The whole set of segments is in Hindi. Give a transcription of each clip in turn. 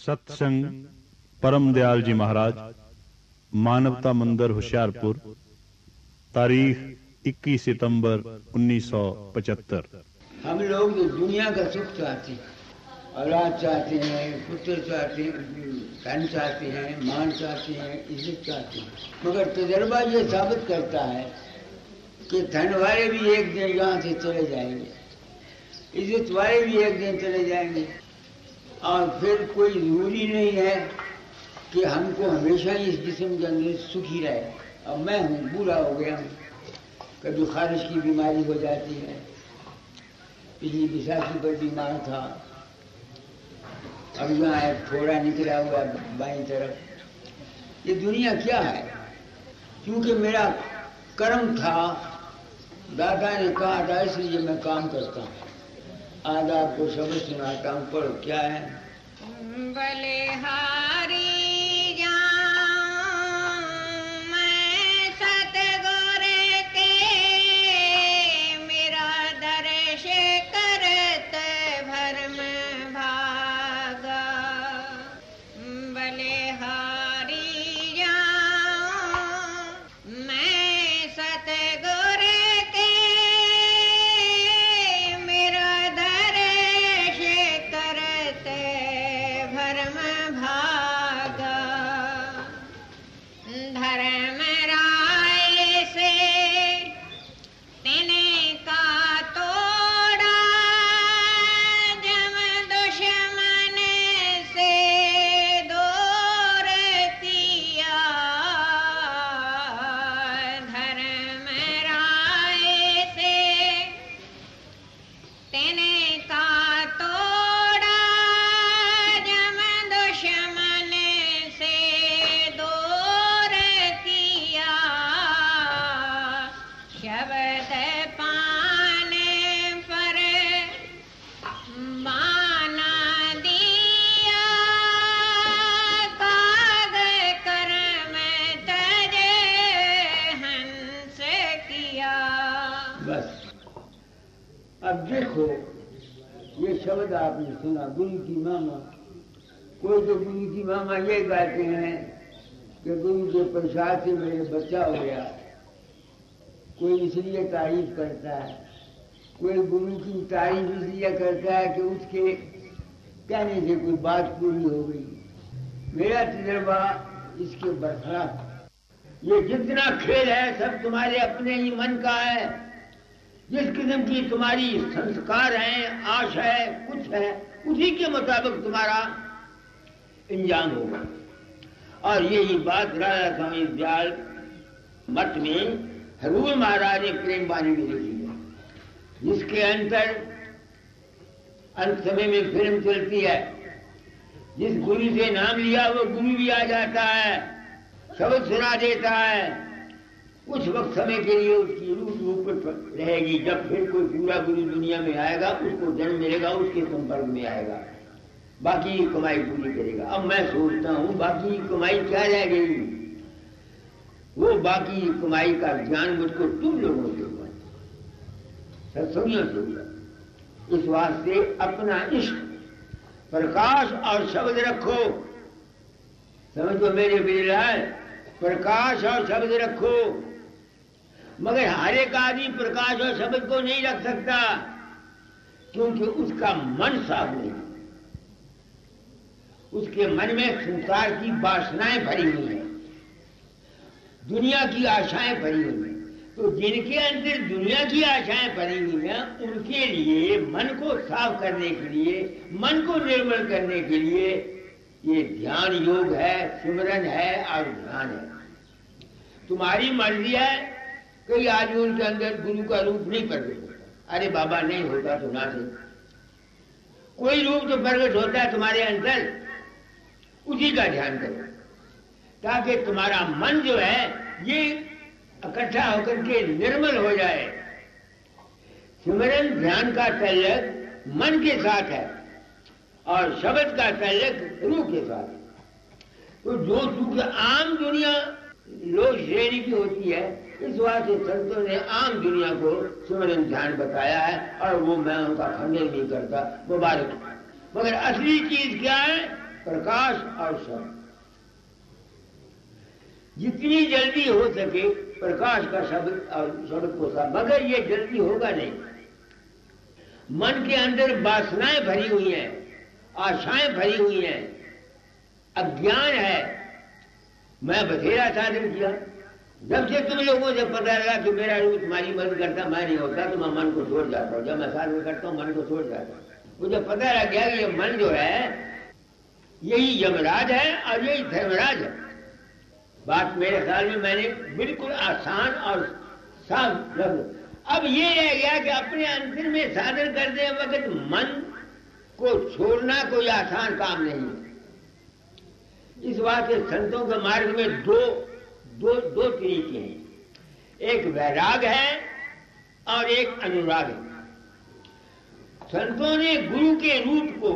सत्संग परम दयाल जी महाराज, मानवता मंदिर होशियारपुर, तारीख 21 सितंबर 1975। हम लोग जो दुनिया का सुख चाहते हैं, औलाद चाहते हैं, पुत्र चाहते हैं, धन चाहते हैं, मान चाहते हैं, इज्जत चाहते हैं, मगर तजर्बा ये साबित करता है कि धन वाले भी एक दिन यहाँ से चले जाएंगे, इज्जत वाले भी एक दिन चले जाएंगे, और फिर कोई जरूरी नहीं है कि हमको हमेशा इस जिस्म के अंदर सुखी रहे। अब मैं हूँ, बूढ़ा हो गया हूँ, कभी खारिश की बीमारी हो जाती है, पिछली विशाखी पर बीमार था, अब यहाँ एक फोड़ा निकला हुआ बाईं तरफ। ये दुनिया क्या है? क्योंकि मेरा कर्म था, दादा ने कहा था, इसलिए मैं काम करता हूँ। आज आपको शब्द सुनाता हूँ, पढ़ो। क्या है? बलिहारी जाऊं मैं सतगुर के, मेरा दर्श करत भरम भागा। बलिहारी जाऊं मैं सतगुर के, मेरा दर्श करत भरम भागा। धर्म राय से तिनका तोड़ा, जम दुश्मन से दूर किया। धर्म राय से तिनका तोड़ा, जम दुश्मन से दूर किया। शब्द पाने पर माना दिया, काग कर्म तज हंस किया। बस अब देखो, ये शब्द आपने सुना, गुरु की मामा। कोई तो गुरु की मामा ये गाते हैं कि गुरु के प्रसाद से मेरे बच्चा हो गया, कोई इसलिए तारीफ करता है, कोई गुरु की तारीफ इसलिए करता है कि उसके कहने से कोई बात पूरी हो गई। मेरा तजर्बा इसके बरखलाफ। ये जितना खेल है सब तुम्हारे अपने ही मन का है। जिस किस्म की तुम्हारी संस्कार हैं, आश है, कुछ है, उसी के मुताबिक तुम्हारा इंजाम होगा। और यही बात राजा स्वामी दयाल मठ में हरूर महाराज ने प्रेम वाणी में लिखी है, जिसके अंतर अंत समय में फिल्म चलती है। जिस गुरु से नाम लिया वो गुरु भी आ जाता है, शब्द सुना देता है, कुछ वक्त समय के लिए उसकी रूप रहेगी। जब फिर कोई पूरा गुरु दुनिया में आएगा, उसको जन्म मिलेगा, उसके संपर्क में आएगा, बाकी की कमाई पूरी करेगा। अब मैं सोचता हूँ बाकी की कमाई क्या रह गई? वो बाकी की कमाई का ज्ञान मुझको तुम लोगों से हुआ, सत्संगियों से हुआ। इस वास्ते अपना इष्ट प्रकाश और शब्द रखो। समझो मेरे बिरलाल, प्रकाश और शब्द रखो। मगर हर एक आदमी प्रकाश और शब्द को नहीं रख सकता। क्योंकि उसका मन साफ नहीं, उसके मन में संसार की वासनाएं भरी हुई हैं, दुनिया की आशाएं भरी हुई हैं। तो जिनके अंदर दुनिया की आशाएं भरी हुई हैं, उनके लिए मन को साफ करने के लिए, मन को निर्मल करने के लिए ये ध्यान योग है, सिमरन है और ध्यान है। तुम्हारी मर्जी है, कई आदमी उनके अंदर गुरु का रूप नहीं प्रकट होता। अरे बाबा नहीं होता तो ना सही, कोई रूप तो प्रकट होता है तुम्हारे अंदर, उसी का ध्यान करो, ताकि तुम्हारा मन जो है ये इकट्ठा होकर के निर्मल हो जाए। सिमरन ध्यान का ताल्लुक मन के साथ है और शब्द का ताल्लुक रूह के साथ है। तो जो सुख आम दुनिया लोग श्रेणी की होती है, इस वास्ते संतों ने आम दुनिया को सिमरन ध्यान बताया है, और वो मैं उनका खंडन नहीं करता, मुबारक। मगर असली चीज क्या है? प्रकाश और शब्द। जितनी जल्दी हो सके प्रकाश का शब्द और शब्द को साफ, मगर ये जल्दी होगा नहीं। मन के अंदर वासनाएं भरी हुई हैं, आशाएं भरी हुई हैं, अज्ञान है। मैं बथेरा साधन किया, जब से तुम लोगों से पता लगा कि मेरा रूप तुम्हारी मदद करता, मैं नहीं होता, तो मैं मन को छोड़ जाता हूँ। जब मैं साधन करता हूँ मन को छोड़ जाता हूँ। मुझे पता लग गया कि ये मन जो है यही यमराज है और यही धर्मराज है। बात मेरे ख्याल में मैंने बिल्कुल आसान और साफ लफ्ज। अब ये रह गया कि अपने अंतर में साधन करते वक्त मन को छोड़ना कोई आसान काम नहीं है। इस बात से संतों के मार्ग में दो तरीके हैं, एक वैराग है और एक अनुराग है। संतों ने गुरु के रूप को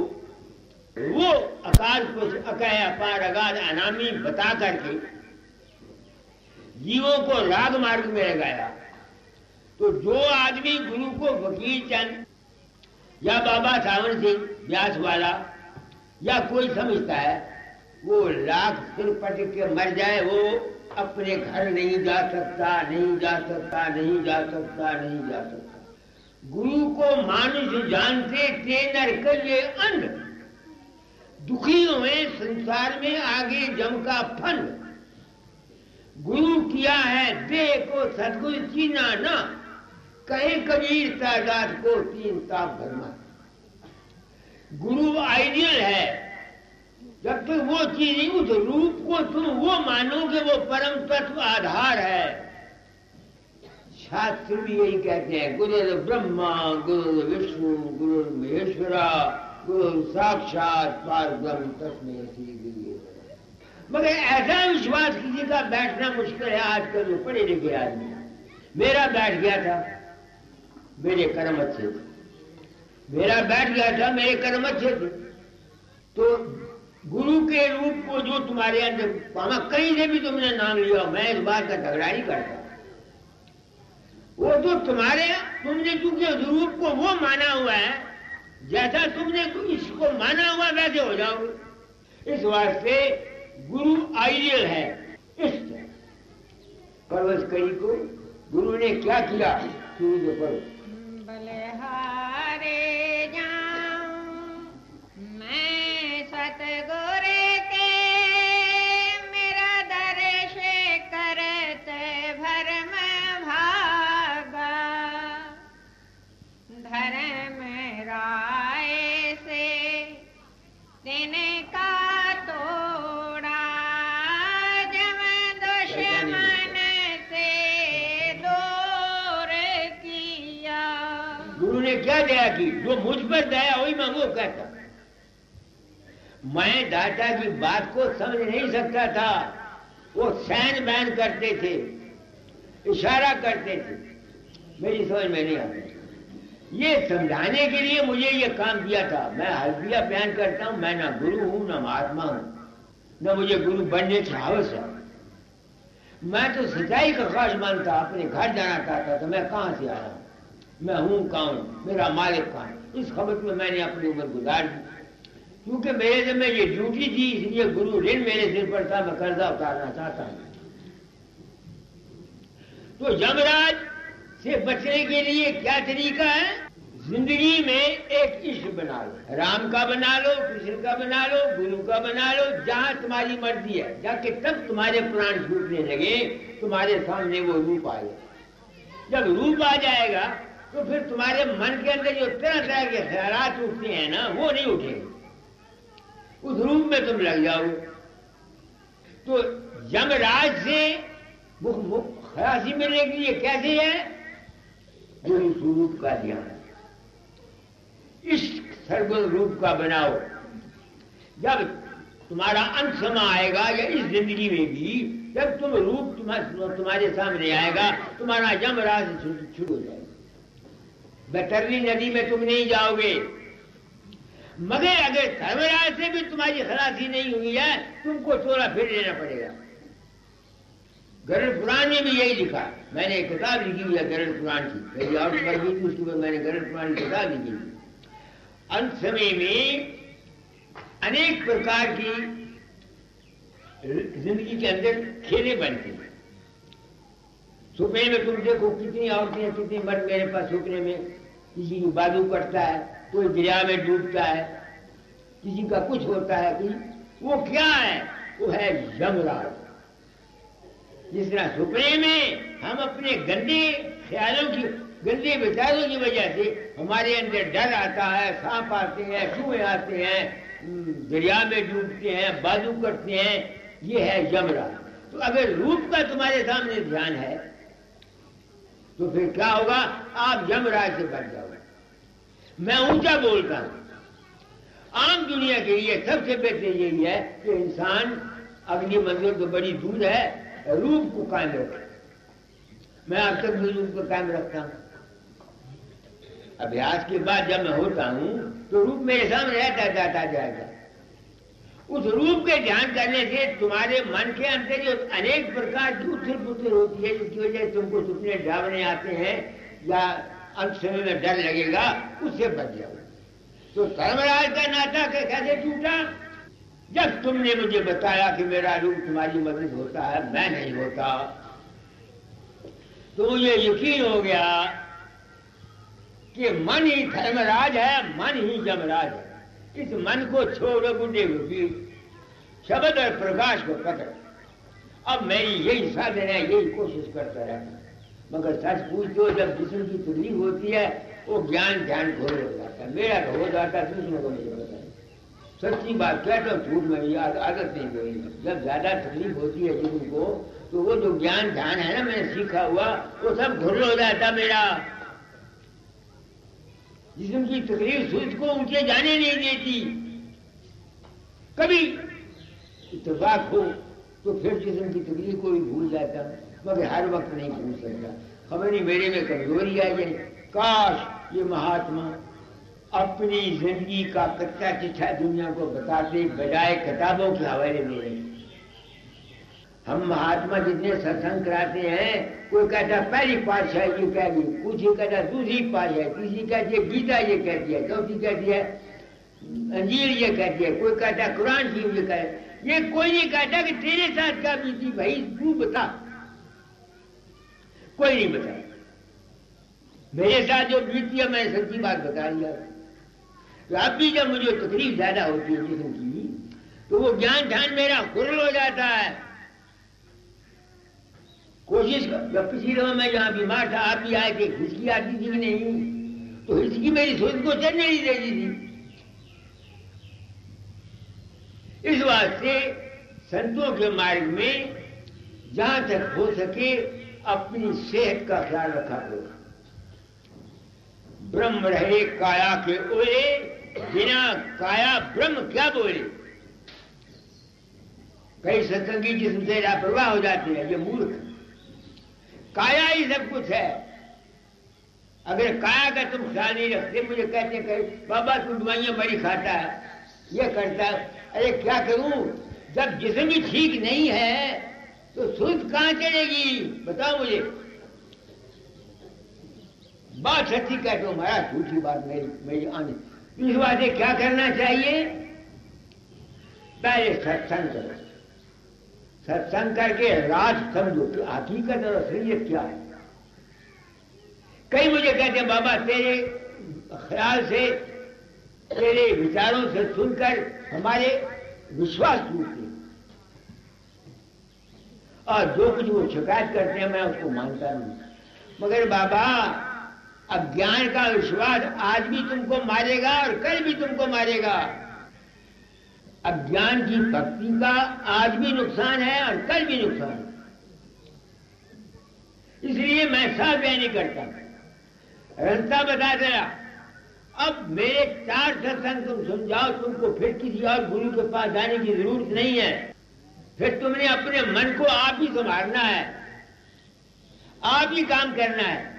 वो आकाश को अकय अपार अगाध अनामी बता करके जीवों को राग मार्ग में लगाया। तो जो आदमी गुरु को वकील चंद या बाबा सावन सिंह व्यास वाला या कोई समझता है, वो लाख सिर पटक के मर जाए, वो अपने घर नहीं जा सकता, नहीं जा सकता, नहीं जा सकता, नहीं जा सकता। गुरु को मानुष जानते थे नरक ये अंध, दुखी हुए संसार में आगे जम का फन। गुरु किया है देह को सदगुरु चीना ना, कहे कबीर तादाद को तीन ताप भरमा। गुरु आइडियल है, जब तक वो चीज नहीं, उस रूप को तुम वो मानो कि वो परम तत्व आधार है। शास्त्र भी यही कहते हैं, गुरु ब्रह्मा गुरु विष्णु गुरु महेश्वरा गुरु साक्षात परब्रह्म तस्मै श्री गुरु। मगर ऐसा विश्वास किसी का बैठना मुश्किल है आजकल जो पढ़े लिखे आदमी। मेरा बैठ गया था, मेरे कर्म अच्छे थे, मेरा बैठ गया था, मेरे कर्म अच्छे थे। तो गुरु के रूप को जो तुम्हारे अंदर, कहीं से भी तुमने नाम लिया, मैं इस बात का झगड़ा नहीं करता। वो तो तुमने चूंकि उस रूप को वो माना हुआ है, जैसा तुमने इसको माना हुआ वैसे हो जाओगे। इस वास्ते गुरु आइडियल है। इस परवश करी को गुरु ने क्या किया? बलिहारे जाऊं मैं सतगुरु के, मेरा दर्श करते भरम भागा। धर्म राय से तिनका तोड़ा, जब दुश्मन से दूर किया। गुरु ने क्या दया की? जो मुझ पर दया हुई मैं वो कहता। मैं दाता की बात को समझ नहीं सकता था, वो सैन बैन करते थे, इशारा करते थे, मेरी समझ में नहीं आती। ये समझाने के लिए मुझे ये काम दिया था। मैं हल्दिया बयान करता हूं, मैं ना गुरु हूं ना महात्मा हूं, न मुझे गुरु बनने की हवस है। मैं तो सच्चाई का ख्वाहिश मानता, अपने घर जाना चाहता था। मैं कहां से आया हूं, मैं हूं कौन, मेरा मालिक कौन? इस खबर में मैंने अपनी उम्र गुजार दी, क्योंकि मेरे जब में ये ड्यूटी थी, इसलिए गुरु ऋण मेरे सिर पर था, मैं कर्जा उतारना चाहता हूं। तो यमराज से बचने के लिए क्या तरीका है? जिंदगी में एक इष्ट बना लो, राम का बना लो, कृष्ण का बना लो, गुरु का बना लो, जहां तुम्हारी मर्जी है जाके तब तुम्हारे प्राण छूटने लगे, तुम्हारे सामने वो रूप आएगा। जब रूप आ जाएगा तो फिर तुम्हारे मन के अंदर जो तरह तरह के ख्यालात उठते हैं ना, वो नहीं उठेंगे, उस रूप में तुम लग जाओगे। तो यमराज से खलासी मिलने के लिए कैसे है? गुरु स्वरूप का ध्यान, इस सर्गुण रूप का बनाओ। जब तुम्हारा अंत समय आएगा या इस जिंदगी में भी, जब तुम रूप तुम्हारे सामने आएगा, तुम्हारा यमराज शुरू हो जाएगा। बैतरनी नदी में तुम नहीं जाओगे, मगर अगर धर्मराज से भी तुम्हारी खलासी नहीं हुई है, तुमको चोरा फिर लेना पड़ेगा। गरुड़ पुराण में भी यही लिखा। मैंने एक किताब लिखी हुई है गरुड़ पुराण की, पहले और उसके बाद मैंने गरुड़ पुराण की किताब लिखी हुई। अंत समय में अनेक प्रकार की जिंदगी के अंदर खेले बनते हैं। सपने में तुम देखो कितनी औरतें हैं, कितने मर्द मेरे पास सपने में, किसी की बाजू कटता है, कोई दरिया में डूबता है, किसी का कुछ होता है, कि वो क्या है? वो है यमराज। जिस तरह सपने में हम अपने गंदे ख्यालों की, गंदे विचारों की वजह से हमारे अंदर डर आता है, सांप आते हैं, चूहे आते हैं, दरिया में डूबते हैं, बाजू करते हैं, ये है यमराज। तो अगर रूप का तुम्हारे सामने ध्यान है तो फिर क्या होगा? आप यमराज से बच जाओगे। मैं ऊंचा बोलता हूं, आम दुनिया के लिए सबसे बेहतर यही है कि इंसान अगली मंजिल तो बड़ी दूर है, रूप को कायम रखे। मैं अब तक भी रूप को कायम रखता हूं। अभ्यास के बाद जब मैं होता हूं तो रूप मेरे सामने रहता जाता जाएगा। उस रूप के ध्यान करने से तुम्हारे मन के अंदर जो अनेक प्रकार की उथल पुथल होती है, जिसकी वजह से तुमको सपने डरावने आते हैं या अंत समय में डर लगेगा, उससे बच जाओ। तो धर्मराज का नाता कैसे टूटा? जब तुमने मुझे बताया कि मेरा रूप तुम्हारी मदद होता है, मैं नहीं होता, तो मुझे यकीन हो गया कि मन ही धर्मराज है, मन ही यमराज है। इस मन को छोड़ो बुढ़े हुई, शब्द और प्रकाश को पकड़। अब मेरी यही साधन है, यही कोशिश करता रहता। मगर सच पूछो, जब जिस्म की तकलीफ होती है वो ज्ञान ध्यान घोर हो जाता है। मेरा तो हो जाता है, दूसरों को नहीं पता। सच्ची बात कहता हूँ, झूठ में आदत नहीं कोई। जब ज्यादा तकलीफ होती है जिस्म को, तो वो जो ज्ञान ध्यान है ना मैंने सीखा हुआ, वो सब घोर हो जाता मेरा। जिस्म की तकलीफ सूझ को ऊंचे जाने नहीं देती। कभी इत्तेफाक हो तो फिर जिस्म की तकलीफ को भी भूल जाता, मगर हर वक्त नहीं भूल सकता। खबर नहीं मेरे में कमजोरी आ जाए। काश ये महात्मा अपनी जिंदगी का कच्चा चिट्ठा दुनिया को बताते बजाय किताबों के हवाले दे रहे। हम महात्मा जितने सत्संग कराते हैं, कोई कहता पहली पातशाह ये कह दी, कुछ ही कहता दूसरी पातशाह, तीसरी कहती है गीता ये कहती है, चौथी कहती है अंजीर ये कहती है, कोई कहता कुरान शरीफ ये कहता। ये कोई नहीं कहता कि तेरे साथ क्या बीती भाई, तू बता। कोई नहीं बता। मेरे साथ जो बीती है मैंने सच्ची बात बता दिया। तो अब भी जब मुझे तकलीफ ज्यादा होती है जिस्म की, तो वो ज्ञान ध्यान मेरा खुरल हो जाता है। कोशिश जब पिछली दफा मैं जहां बीमार था, आप भी आए थे, हिचकी आती थी कि नहीं? तो हिचकी मेरी सोच को चलने नहीं देती थी। इस वास्ते संतों के मार्ग में जहां तक हो सके अपनी सेहत का ख्याल रखा करो। ब्रह्म रहे काया के ओले, बिना काया ब्रह्म क्या बोले। कई सत्संगी जिस्म से लापरवाह हो जाते हैं, ये मूर्ख। काया ही सब कुछ है। अगर काया का तुम ख्याल नहीं रखते, मुझे कहते कहीं बाबा तू दवाइयां बड़ी खाता है, ये करता है। अरे क्या करूं, जब जिस्म ही ठीक नहीं है तो सुध कहां चलेगी? बताओ मुझे। बात सच्ची कहते हो महाराज, झूठी बात मेरी आने। इस बात से क्या करना चाहिए? पहले सत्संग करो। सत्संग करके राज समझो कि हकीकत और असलियत क्या है। कई मुझे कहते हैं बाबा तेरे ख्याल से तेरे विचारों से सुनकर हमारे विश्वास टूटते और जो कुछ वो शिकायत करते हैं मैं उसको मानता नहीं। मगर बाबा अज्ञान का विश्वास आज भी तुमको मारेगा और कल भी तुमको मारेगा। अज्ञान की भक्ति का आज भी नुकसान है और कल भी नुकसान है। इसलिए मैं साफ व्यय नहीं करता, रास्ता बता दिया। अब मेरे 4 सत्संग तुम सुन जाओ, तुमको फिर किसी और गुरु के पास जाने की जरूरत नहीं है। फिर तुमने अपने मन को आप ही संभालना है, आप ही काम करना है।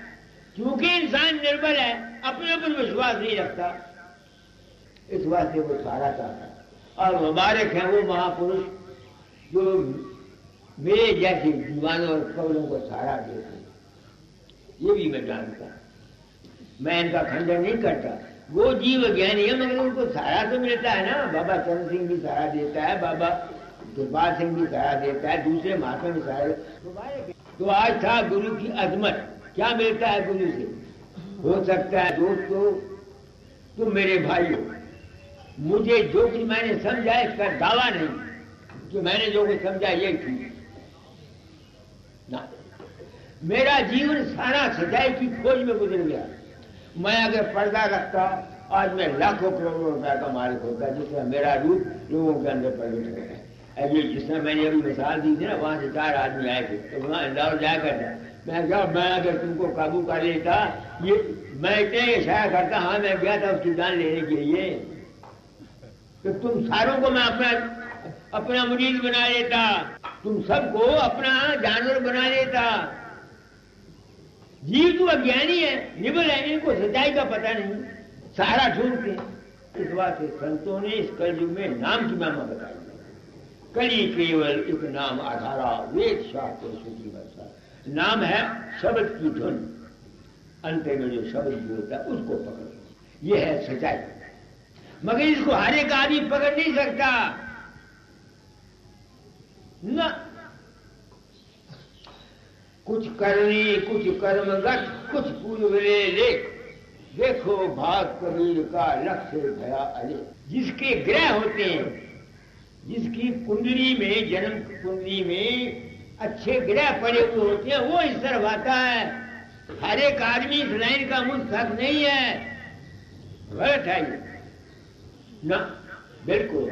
क्योंकि इंसान निर्बल है, अपने ऊपर विश्वास नहीं रखता, इस वास्ते वो सहारा चाहता है। और मुबारक है वो महापुरुष जो मेरे जैसे दीवानों और कवलों को सहारा देते हैं। ये भी मैं जानता, मैं इनका खंडन नहीं करता। वो जीव ज्ञानी है, मगर उनको सहारा तो मिलता है ना। बाबा चरण सिंह भी सहारा देता है, बाबा कृपाल सिंह भी सहारा देता है, दूसरे महात्मा भी सहारा देता है। तो आज था गुरु की अजमत, क्या मिलता है गुरु से? हो सकता है दोस्तों तुम मेरे भाई हो, मुझे जो कुछ मैंने समझा इसका दावा नहीं कि मैंने जो कुछ समझा ये ठीक ना। मेरा जीवन सारा सच्चाई की खोज में गुजर गया। मैं अगर पर्दा रखता आज मैं लाखों करोड़ों रुपए का मालिक होता, जिससे मेरा रूप लोगों के अंदर प्रकट हो गया। अभी जिसने मैंने अभी मिसाल दी थी ना, वहां से 4 आदमी आए थे, तो वहां इंदौर जाया करता। मैं अगर तुमको काबू कर लेता, ये मैं इतने इशारा करता, हाँ मैं गया था उसकी जान लेने के लिए, तो तुम सारों को मैं अपना मुरीद बना लेता, तुम सबको अपना जानवर बना लेता। जीव तो अज्ञानी है, निबल है, इनको सच्चाई का पता नहीं, सहारा ढूंढते हैं। इस बात से संतों ने इस कलयुग में नाम की महिमा बताई। कली केवल एक नाम आधारा, वेद शास्त्र श्रुति वर्षा। नाम है शब्द की धुन, अंत में जो शब्द बोलता है उसको पकड़ो, ये है सच्चाई। मगर इसको हर एक आदमी पकड़ नहीं सकता न। कुछ करनी कुछ कर्मगत कुछ पूर्व ले, देखो भाग कबीर का लक्ष्य भया अले। जिसके ग्रह होते हैं, जिसकी कुंडली में, जन्म कुंडली में अच्छे ग्रह पड़े हुए होते हैं, वो इस तरफ आता है। हर एक आदमी इस लाइन का मुस्तक नहीं है, गलत है ये ना, बिल्कुल।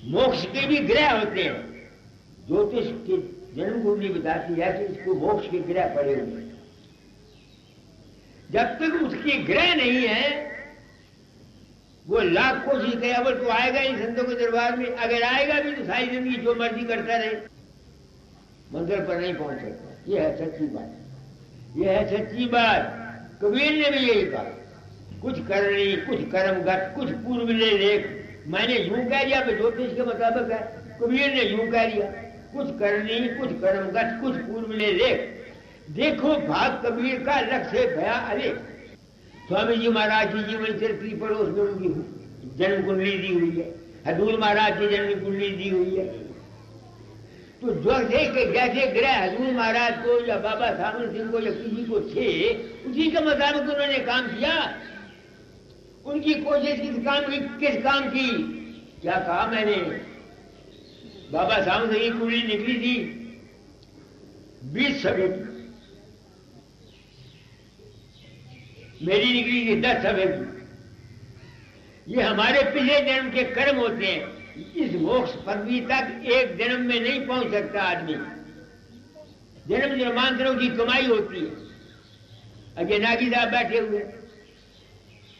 मोक्ष के भी ग्रह होते हैं, ज्योतिष की जन्म कुंडली बताती है कि इसको मोक्ष के ग्रह पड़े हुए हैं। जब तक उसके ग्रह नहीं है, वो लाख कोशिश करे, अगर तो आएगा ही संतों के दरबार में। अगर आएगा भी तो सारी जिंदगी जो मर्जी करता रहे, मंजिल पर नहीं पहुंच सकता। ये है सच्ची बात, ये है सच्ची बात। कबीर ने भी यही कहा, कुछ करनी कुछ कर्मगत कुछ पूर्व लेख। मैंने यूं कह दिया, ज्योतिष के मुताबिक है, कबीर ने यूं कह दिया, कुछ करनी कुछ कर्मगत कुछ पूर्व लेख। देखो भाग कबीर का लक्ष्य भया अरे। स्वामी जी महाराज की जीवन चरित्र की पढ़ो, उसमें उनकी जन्म कुंडली दी हुई है। हजूर महाराज की जन्म कुंडली दी हुई है। तो जैसे ग्रह हजूर महाराज को या बाबा सामन सिंह को या किसी को थे, उसी के मुताबिक उन्होंने काम किया। उनकी कोशिश किस काम की? क्या कहा मैंने? बाबा सामन सिंह की कुंडली निकली थी 20 सवें की, मेरी निकली थी 10 सवें की। ये हमारे पिछले जन्म के कर्म होते हैं। इस मोक्ष पदवी तक एक जन्म में नहीं पहुंच सकता आदमी, जन्म जन्मांतरों की कमाई होती है। अजय नागी साहब बैठे हुए,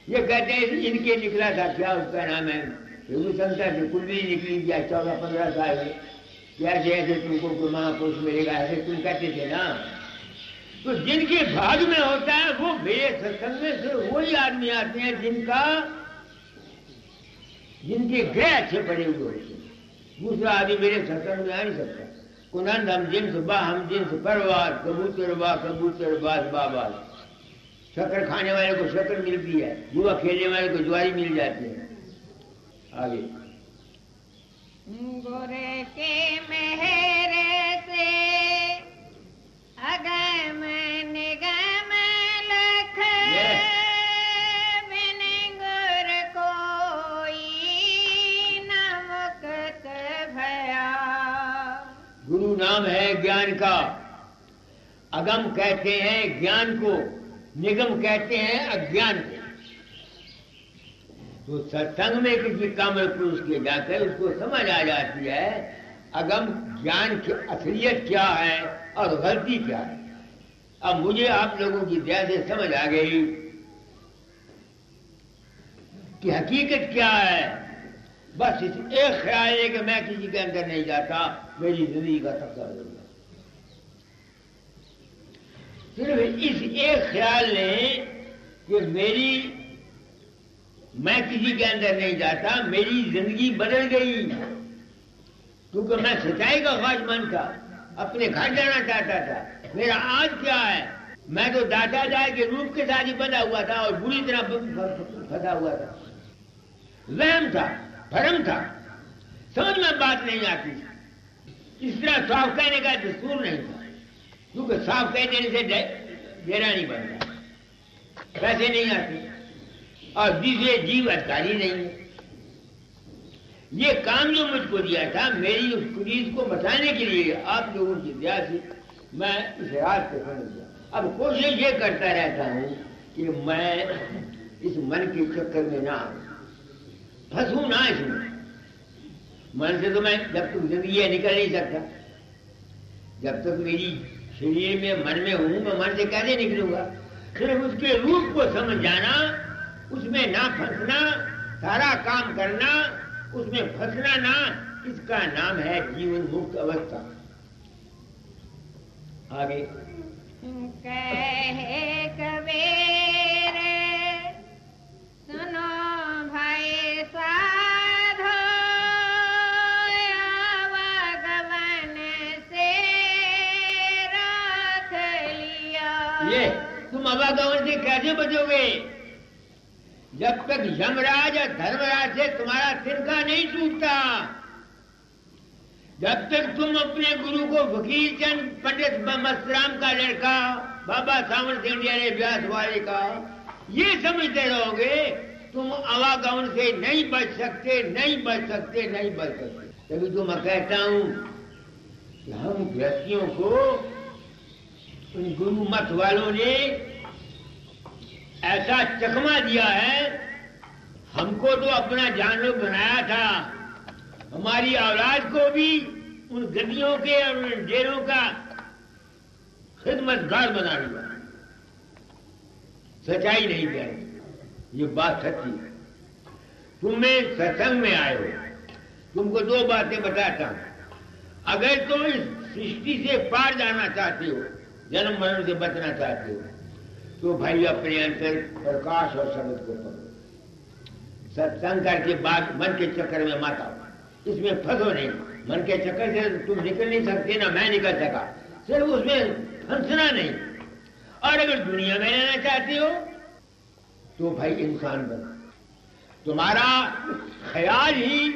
ये कहते हैं इनके निकला था, क्या उसका नाम है, संता से कुंडली निकली थी 14-15 साल में। कैसे ऐसे तुमको कोई महापुरुष मिलेगा, ऐसे तुम कहते थे ना। तो जिनके भाग में होता है वो मेरे सत्संग में से वही आदमी आते हैं जिनके ग्रह अच्छे पड़े हुए होते हैं। दूसरा आदमी मेरे सत्संग में आ नहीं सकता। कुनंद हम जिन्स बा हम जिन्स परवार, कबूतर बास बाबा। शक्कर खाने वाले को शक्कर मिलती है, जुआ खेलने वाले को ज्वारी मिल जाती है। आगे गुरु के मेहर से अगम निगम लख, बिन गुर को नाम है ज्ञान का। अगम कहते हैं ज्ञान को, निगम कहते हैं अज्ञान को। तो सत्संग में किसी कामल पुरुष के जाकर उसको समझ आ जाती है अगम ज्ञान की असलियत क्या है और गलती क्या है। अब मुझे आप लोगों की दया से समझ आ गई कि हकीकत क्या है। बस इस एक ख्याल है कि मैं किसी के अंदर नहीं जाता, मेरी जिंदगी का सफर हो गया। सिर्फ इस एक ख्याल ने कि मैं किसी के अंदर नहीं जाता, मेरी जिंदगी बदल गई। क्योंकि मैं सच्चाई का ख्वाहिशमंद था, अपने घर जाना चाहता था। मेरा आज क्या है, मैं तो दादा के रूप के साथ ही बंधा हुआ था और बुरी तरह फंसा हुआ था। वहम था, भ्रम था, समझ में बात नहीं आती। इस तरह साफ कहने का दस्तूर नहीं था, क्योंकि साफ कह देने से डेरा नहीं बनता, पैसे नहीं आते और दूसरे जीव अधिकारी नहीं है। ये काम जो मुझको दिया था, मेरी उस कुरीत को बचाने के लिए आप लोगों की दया से मैं इस रात को समझ गया। अब कोशिश ये करता रहता हूं कि मैं इस मन के चक्कर में ना फंसूं ना। इसमें मन से तो मैं जब तक जिंदगी निकल नहीं सकता, जब तक मेरी शरीर में मन में हूं, मैं मन से कैसे निकलूंगा। सिर्फ उसके रूप को समझ जाना, उसमें ना फंसना, सारा काम करना, उसमें फंसना ना, इसका नाम है जीवन मुक्त अवस्था। आगे कहे कबीर सुनो भाई साधो, आवागमन से रख लिया। ये तुम आवागमन से कैसे बचोगे जब तक यमराज और धर्मराज से तुम्हारा तिनका नहीं टूटता। जब तक तुम अपने गुरु को फकीर चंद पंडित मस्तराम का लड़का बाबा सावन सिंह व्यास वाले का ये समझते रहोगे, तुम आवागमन से नहीं बच सकते, नहीं बच सकते, नहीं बच सकते। तभी तो मैं कहता हूं कि हम व्यक्तियों को उन गुरु मत वालों ने ऐसा चकमा दिया है। हमको तो अपना जानवर बनाया था, हमारी औलाद को भी उन गद्दियों के और उन डेरों का खिदमतगार बना दिया। सच्चाई नहीं कह रही, ये बात सच्ची है। तुम्हें सत्संग में आए हो, तुमको दो बातें बताता हूं। अगर तुम इस सृष्टि से पार जाना चाहते हो, जन्म मरण से बचना चाहते हो, तो भाई अपने अंतर प्रकाश और शब्द को पढ़ो। सत्संग करके बाद मन के चक्कर में मत आओ, इसमें फंसो नहीं। मन के चक्कर से तुम निकल नहीं सकते, ना मैं निकल सका। सिर्फ उसमें फंसना नहीं। और अगर दुनिया में रहना चाहते हो तो भाई इंसान बनो। तुम्हारा ख्याल ही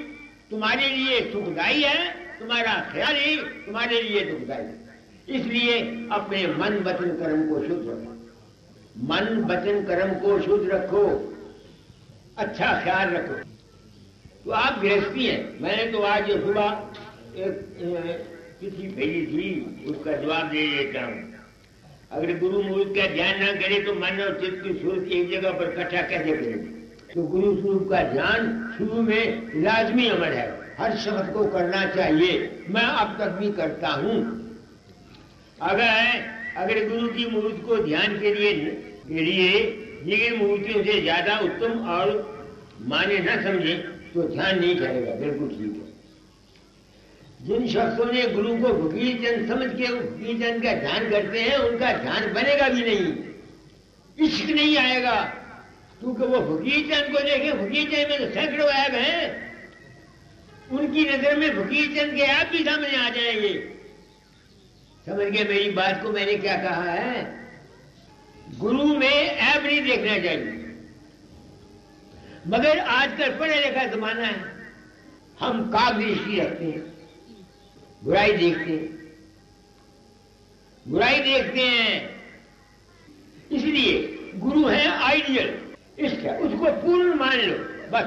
तुम्हारे लिए सुखदायी है, तुम्हारा ख्याल ही तुम्हारे लिए दुखदायी है। इसलिए अपने मन वचन कर्म को शुद्ध रखो, मन वचन कर्म को शुद्ध रखो, अच्छा ख्याल रखो। तो आप गृहस्थी हैं। मैंने तो आज सुबह एक चिट्ठी भेजी थी, उसका जवाब दे देता हूं। अगर गुरु मुहूर्त का ध्यान ना करे तो मन और चित्त की सूरत एक जगह पर इकट्ठा कैसे करेंगे। तो गुरु स्वरूप का ध्यान शुरू में लाजमी अमल है, हर शख्स को करना चाहिए। मैं अब तक भी करता हूं। अगर गुरु की मुहूर्त को ध्यान के लिए जिन मूर्तियों से ज्यादा उत्तम और माने न समझे तो ध्यान नहीं करेगा। बिल्कुल ठीक है। जिन शख्सों ने गुरु को फकीर चंद समझ के फकीर चंद का ध्यान करते हैं, उनका ध्यान बनेगा भी नहीं, इश्क नहीं आएगा। क्योंकि वो फकीर चंद को देखे, फकीर चंद में तो सैकड़ों ऐब हैं, उनकी नजर में फकीर चंद के ऐब भी सामने आ जाएंगे। समझ गए मेरी बात को? मैंने क्या कहा है, गुरु में ऐब नहीं देखना चाहिए। मगर आजकल पढ़े लिखा जमाना है, हम काग दृष्टि रखते हैं, बुराई देखते हैं। इसलिए गुरु है आइडियल, इष्ट है, उसको पूर्ण मान लो। बस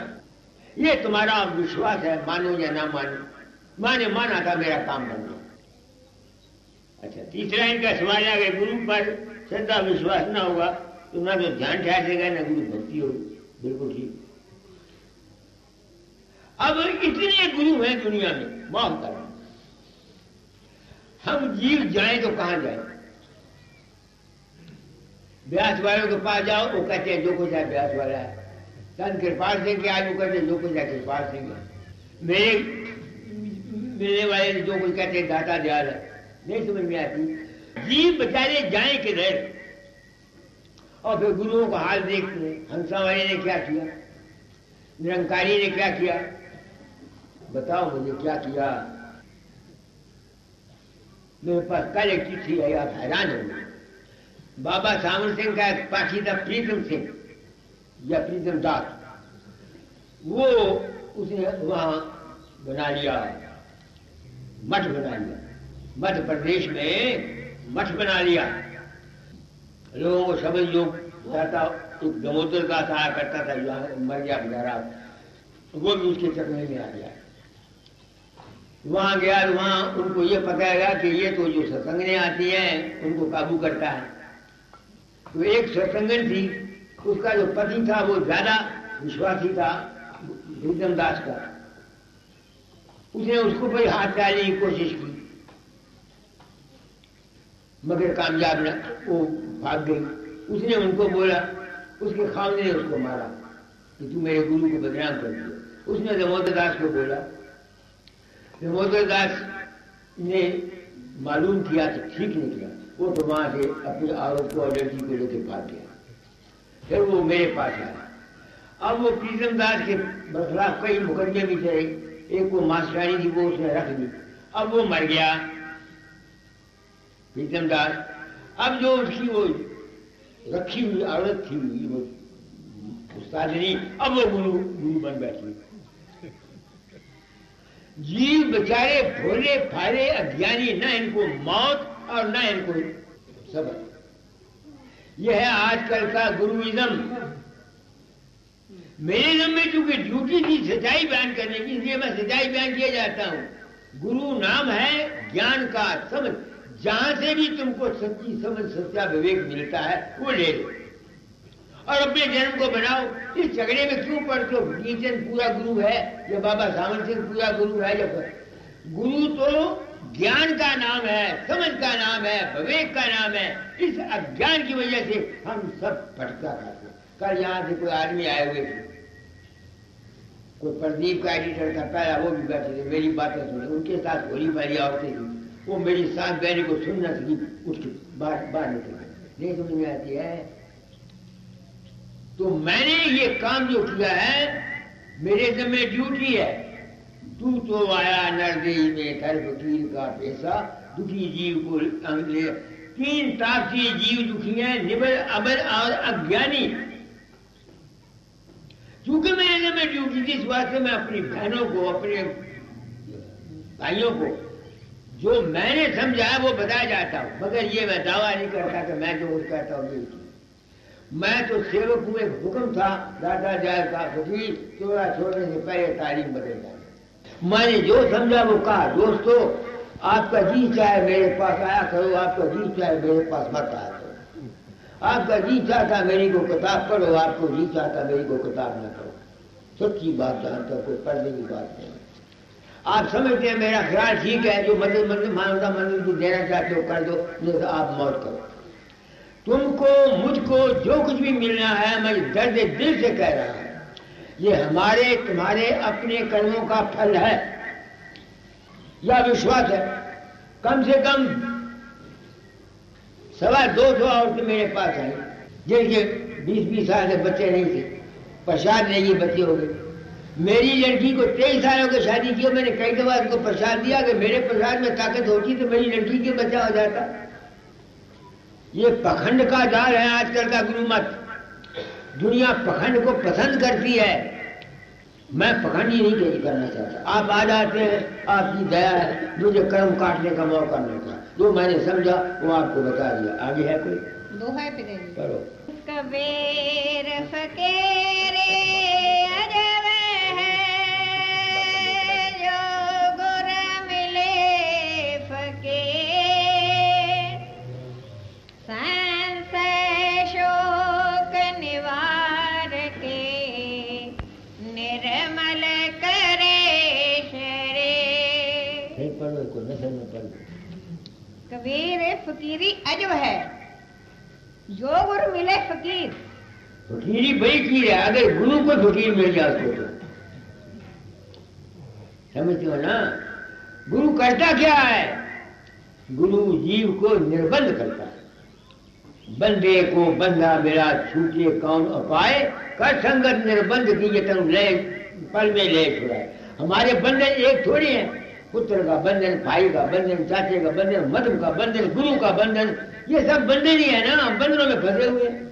ये तुम्हारा विश्वास है, मानो या ना मानो। माना था मेरा काम बन गया। अच्छा, तीसरा इनका सवाल आ गया, गुरु पर श्रद्धा विश्वास ना होगा तो ना तो ध्यान ठहरेगा ना गुरु भक्ति होगी। बिल्कुल ठीक। अब इतने गुरु हैं दुनिया में, माफ करना, हम जीव जाएं तो कहां जाएं? व्यास वालों के पास जाओ, वो कहते हैं जो कुछ है व्यास वाला है। संत कृपाल सिंह के आज वो कहते हैं जो कुछ है कृपाल सिंह है। मेरे वाले जो कुछ कहते हैं दाता दयाल है। नहीं समझ में आती। जीव बेचारे जाए किधर? और फिर गुरुओं का हाल देखते हैं। हंसा वाले ने क्या किया, निरंकारी ने क्या किया, बताओ मुझे क्या किया। मेरे पास कल एक चिट्ठी आई, आप हैरान होंगे। बाबा सामर सिंह का एक पाखी था, प्रीतम सिंह या प्रीतम दास, वो उसने वहां बना लिया, मठ बना लिया। मध्य प्रदेश में मठ बना लिया। लोगों को समझ योग जाता, एक दमोदर दास आया करता था, यहाँ मर गया बेचारा, वो भी उसके चक्कर में आ गया। वहां गया, वहां उनको ये पता लगा कि ये तो जो सत्संगने आती हैं उनको काबू करता है। तो एक सत्संगन थी, उसका जो पति था वो ज्यादा विश्वासी था प्रीतम दास का। उसने उसको पर हाथ डालने की कोशिश की, मगर कामयाब न, वो भाग गई। उसने उनको बोला, उसके खामने ने उसको मारा कि तू मेरे गुरु को बदनाम कर दिया। उसने दामोदर दास को बोला, दामोदर दास ने मालूम किया तो ठीक नहीं किया, वो तो वहां से अपने आरोप को और लड़की को लेकर भाग गया। फिर वो मेरे पास आया। अब वो प्रीतम दास के खिलाफ कई मुकदमे भी थे, एक वो मास्टरानी थी वो उसने रख दी। अब वो मर गया प्रीतम दास। अब जो उसकी वो रखी हुई औरत थी वो उस्तादनी, अब वो गुरु बन बैठी। जीव बेचारे भोले फारे अज्ञानी, न इनको मौत और न इनको सबर। यह है आजकल का गुरुइज्म। मेरे इज्म में चूंकि ड्यूटी थी सच्चाई बयान करने की, इसलिए मैं सच्चाई बयान किया जाता हूं। गुरु नाम है ज्ञान का समझ, जहां से भी तुमको सच्ची समझ सच्चा विवेक मिलता है वो ले लो और अपने जन्म को बनाओ। इस झगड़े में क्यों पड़ते हो? नीचन पूरा गुरु है या बाबा सामर सिंह पूरा गुरु है? या गुरु तो ज्ञान का नाम है, समझ का नाम है, विवेक का नाम है। इस अज्ञान की वजह से हम सब भटका खाते। कल यहां से कोई आदमी आए हुए थे, कोई प्रदीप का एडिटर था पहला, वो भी बैठे थे, मेरी बातें सुने। उनके साथ भोली भाली औरतें थी, वो मेरी सांस बहने को सुनना सकी, उठ के बाहर निकल गए। नहीं समझ में आती है। तो मैंने ये काम जो किया है, मेरे जिम्मे ड्यूटी है। तू तो आया नरदेही में कर फकीर का पैसा, दुखी जीव को अंगले। तीन तापसी जीव दुखी हैं, निबल अबल और अज्ञानी। क्योंकि मेरे जिम्मे ड्यूटी थी, इस वास्ते मैं अपनी बहनों को, अपने भाइयों को जो मैंने समझा वो बताया जाता हूं। मगर ये मैं दावा नहीं करता कि मैं जो कुछ कहता हूँ ये। मैं तो सेवक हूं, एक हुक्म था दादा जाए का, फकीर चोरा छोड़ने से पहले तालीम बदल जाए। मैंने जो समझा वो कहा। दोस्तों, आपका जी चाहे मेरे पास आया करो, आपका जी चाहे मेरे पास मत आया करो। आपका जी चाहता मेरी को किताब पढ़ो, आपको जी चाहता मेरी को किताब न करो। सच्ची बात जानता, कोई पढ़ने की बात नहीं। आप समझते हैं मेरा ख्याल ठीक है, जो मदद मानवता मंदिर को देना चाहते हो कर दो, नहीं तो आप मौत करो। तुमको मुझको जो कुछ भी मिलना है, मैं दर्द दिल से कह रहा हूं, ये हमारे तुम्हारे अपने कर्मों का फल है या विश्वास है। कम से कम 250 औरतें मेरे पास आई, जिनके 20-20 साल से बच्चे नहीं थे, प्रसाद लेगी बच्चे हो गए। मेरी लड़की को 23 सालों की शादी की, मैंने कई दफा उसको प्रसाद दिया कि मेरे प्रसाद में ताकत होती तो मेरी लड़की के बच्चा हो जाता। ये पखंड का जाल है आजकल का गुरु मत। दुनिया पखंड को पसंद करती है। मैं पखंड ही नहीं करना चाहता। आप आ जाते हैं, आपकी दया है, मुझे कर्म काटने का मौका मिलता। जो मैंने समझा वो आपको बता दिया। आगे है कोई दोहा पे करो। कबीर फकीरे अजब है, जो गुर मिले फकीर में पढ़ लो। कबीर फकीरी अजब है, जो गुरु मिले फकीर। फकीरी बड़ी चीज है, अगर गुरु को फकीर मिल जाए तो समझते हो ना। गुरु करता क्या है? गुरु जीव को निर्बंध करता है। बंदे को बंधा मेरा छूटे कौन अपाए, कर संगत निर्बंध की तन ले पल में ले छुड़ाए। हमारे बंधन एक थोड़ी है, पुत्र का बंधन, भाई का बंधन, चाचे का बंधन, मधु का बंधन, गुरु का बंधन, ये सब बंधन ही है ना। हम बंधनों में फंसे हुए हैं।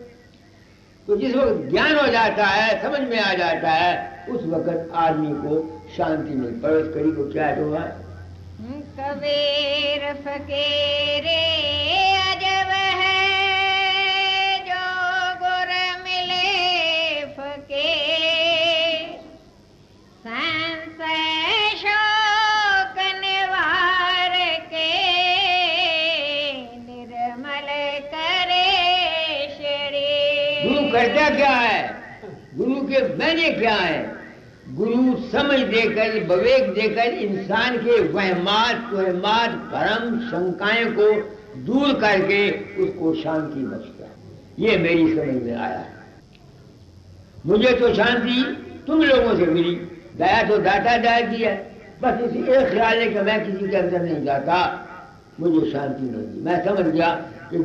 तो जिस वक्त ज्ञान हो जाता है, समझ में आ जाता है, उस वक्त आदमी को शांति मिल। पड़ोस करी को क्या हुआ? कबीर फकीरे अजब है, जो गुर मिले फकीर। संशय शोक निवार के, निर्मल करे शरीर। गुरु करता क्या है? गुरु के मैंने क्या है? गुरु समझ देकर, विवेक देकर इंसान के वहमात, तुहमात, भ्रम, शंकाएं को दूर करके उसको शांति बख्शता है। ये मेरी समझ में आया है। मुझे तो शांति तुम लोगों से मिली। दया तो दाता दाया की है, बस इसी एक ख्याल है कि मैं किसी के अंदर नहीं जाता, मुझे शांति नहीं दी। मैं समझ गया कि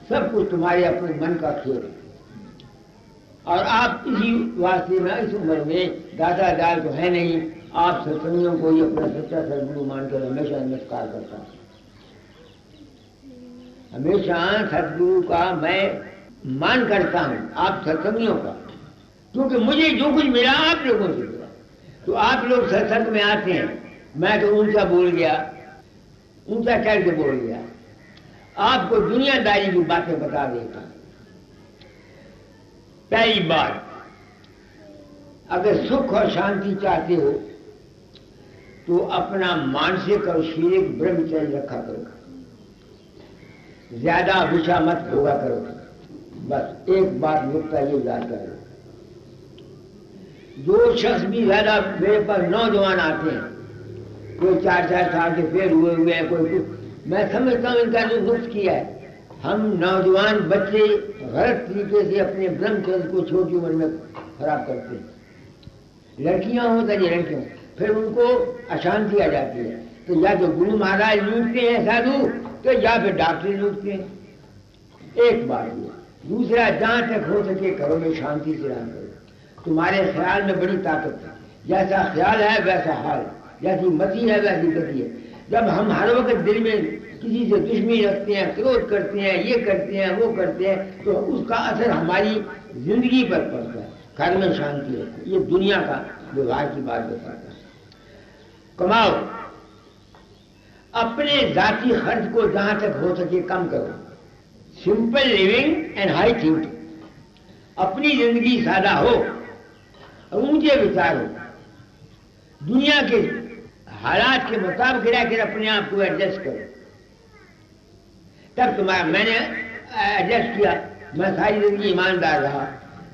सब कुछ तुम्हारे अपने मन का खेल है, और आप इसी वास्ते में इस उम्र में दादा दाल तो है नहीं, आप सत्संगियों को ही अपना सच्चा सदगुरु मानकर हमेशा नमस्कार करता हूं। हमेशा सदगुरु का मैं मान करता हूं, आप सत्संगियों का, क्योंकि मुझे जो कुछ मिला आप लोगों से मिला। तो आप लोग सत्संग में आते हैं, मैं तो ऊंचा बोल गया, ऊंचा चढ़ के बोल गया, आपको दुनियादारी की बातें बता देता हूं। पहली बात, अगर सुख और शांति चाहते हो तो अपना मानसिक और शारीरिक ब्रह्मचर्य रखा करो, ज्यादा विषा मत भोगा करो। बस एक बात नुकता ये याद करो, जो शख्स भी ज्यादा मेरे पास नौजवान आते हैं, कोई 4-4 साल के फेल हुए हैं, कोई कुछ, मैं समझता हूँ इनका जो नुक्स किया है। हम नौजवान बच्चे गलत तरीके से अपने ब्रह्मचर्य को छोटी उम्र में खराब करते हैं। लड़कियां हो चाहे लड़कियां, फिर उनको अशांति आ जाती है। तो या तो गुरु महाराज लूटते हैं साधु, तो या फिर डॉक्टर लूटते हैं। एक बात ये। दूसरा, जहां तक हो सके घरों में शांति से रहा करो। तुम्हारे ख्याल में बड़ी ताकत है, जैसा ख्याल है वैसा हाल, जैसी मति है वैसी गति है। जब हम हर वक्त दिल में किसी से दुश्मनी रखते हैं, क्रोध करते हैं, ये करते हैं, वो करते हैं, तो उसका असर हमारी जिंदगी पर पड़ता है। घर में शांति है, ये दुनिया का व्यवहार की बात बताता है। कमाओ, अपने जाति खर्च को जहां तक हो सके कम करो। Simple living and high thinking. अपनी जिंदगी सादा हो और ऊंचे विचार हो। दुनिया के हालात के मुताबिक रहकर अपने आप को एडजस्ट करो। तब तुम्हारा, मैंने एडजस्ट किया, मैं सारी जिंदगी ईमानदार रहा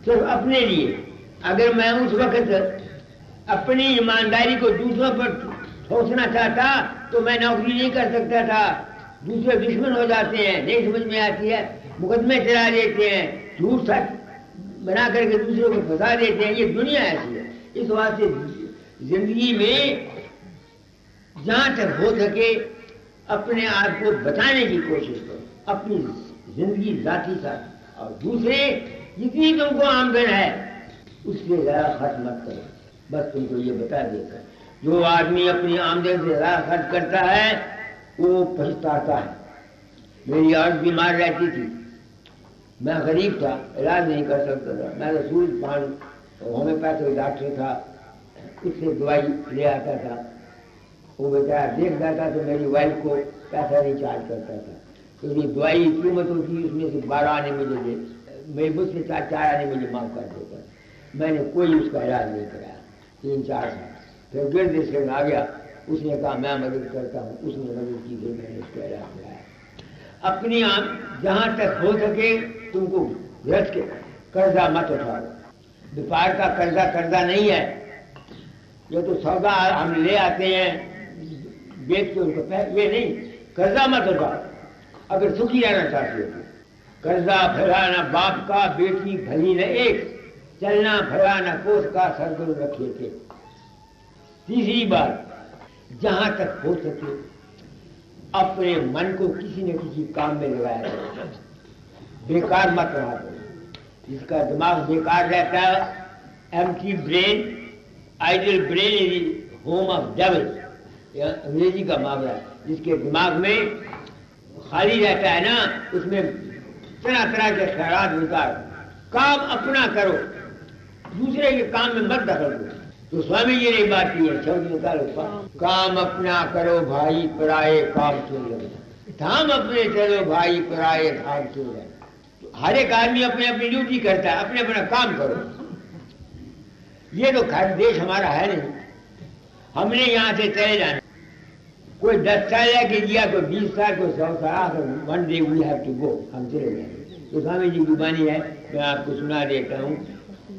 सिर्फ अपने लिए। अगर मैं उस वक्त अपनी ईमानदारी को दूसरों पर ठोसना चाहता तो मैं नौकरी नहीं कर सकता था। दूसरे दुश्मन हो जाते हैं, नहीं समझ में आती है, मुकदमे चला देते हैं, झूठ सच बना करके दूसरों को फंसा देते हैं। ये दुनिया ऐसी है। इस वास्ते जिंदगी में जहां तक हो सके अपने आप को बचाने की कोशिश करो, अपनी जिंदगी जाती साथ। और दूसरे, जितनी तुमको आमदन है उससे ज्यादा खर्च मत करो। बस तुमको ये बता देकर, जो आदमी अपनी आमदन से ज्यादा खर्च करता है वो पछताता है। मेरी औरत बीमार रहती थी, मैं गरीब था, इलाज नहीं कर सकता था। मैं रसूल पान होम्योपैथिक डॉक्टर था, उससे दवाई ले आता था। वो बेचारा देख जाता तो मेरी वाइफ को पैसा नहीं चार्ज करता था। तो ये दवाई कीमत होती, उसमें से 12 आने मुझे दे, मेरे मुझसे 4 आने मुझे माफ कर देता। मैंने कोई उसका इलाज नहीं कराया 3-4 साल। फिर गिरद से आ गया, उसने कहा मैं मदद करता हूँ, उसने मदद की, फिर मैंने उसका इलाज कराया। अपनी जहां तक हो सके तुमको रच के कर्जा मत उठाओ। व्यापार का कर्जा कर्जा नहीं है। ये तो सौदा हम ले आते हैं बेच के उनको ये नहीं, कर्जा मत उठाओ अगर सुखी रहना चाहते हो। कर्जा फलाना बाप का, बेटी भली न एक, चलना फलाना कोस का, सदगुरु रखे थे। तीसरी बात, जहां तक हो सके अपने मन को किसी न किसी काम में लगाया करो, बेकार मत रहा करो। जिसका दिमाग बेकार रहता है, empty brain, idle brain is home of devil, यह अंग्रेजी का मामला है। जिसके दिमाग में खाली रहता है ना, उसमें तरह तरह के ख्यालात विकार। काम अपना करो, दूसरे के काम में मत दखल दो। तो स्वामी जी ने बात की है, शब्द निकालो, काम अपना करो भाई, पराए काम क्यों लगे, धाम अपने चलो भाई, पराए धाम क्यों लगे। तो हर एक आदमी अपने अपनी ड्यूटी करता है, अपने अपना काम करो। ये तो खैर देश हमारा है नहीं, हमने यहाँ से चले जाना। कोई 10 साल या के दिया, कोई 20 साल, कोई 100 साल, one day we have to go, हम चले जाएंगे। तो स्वामी जी की वाणी है, मैं आपको सुना देता हूँ।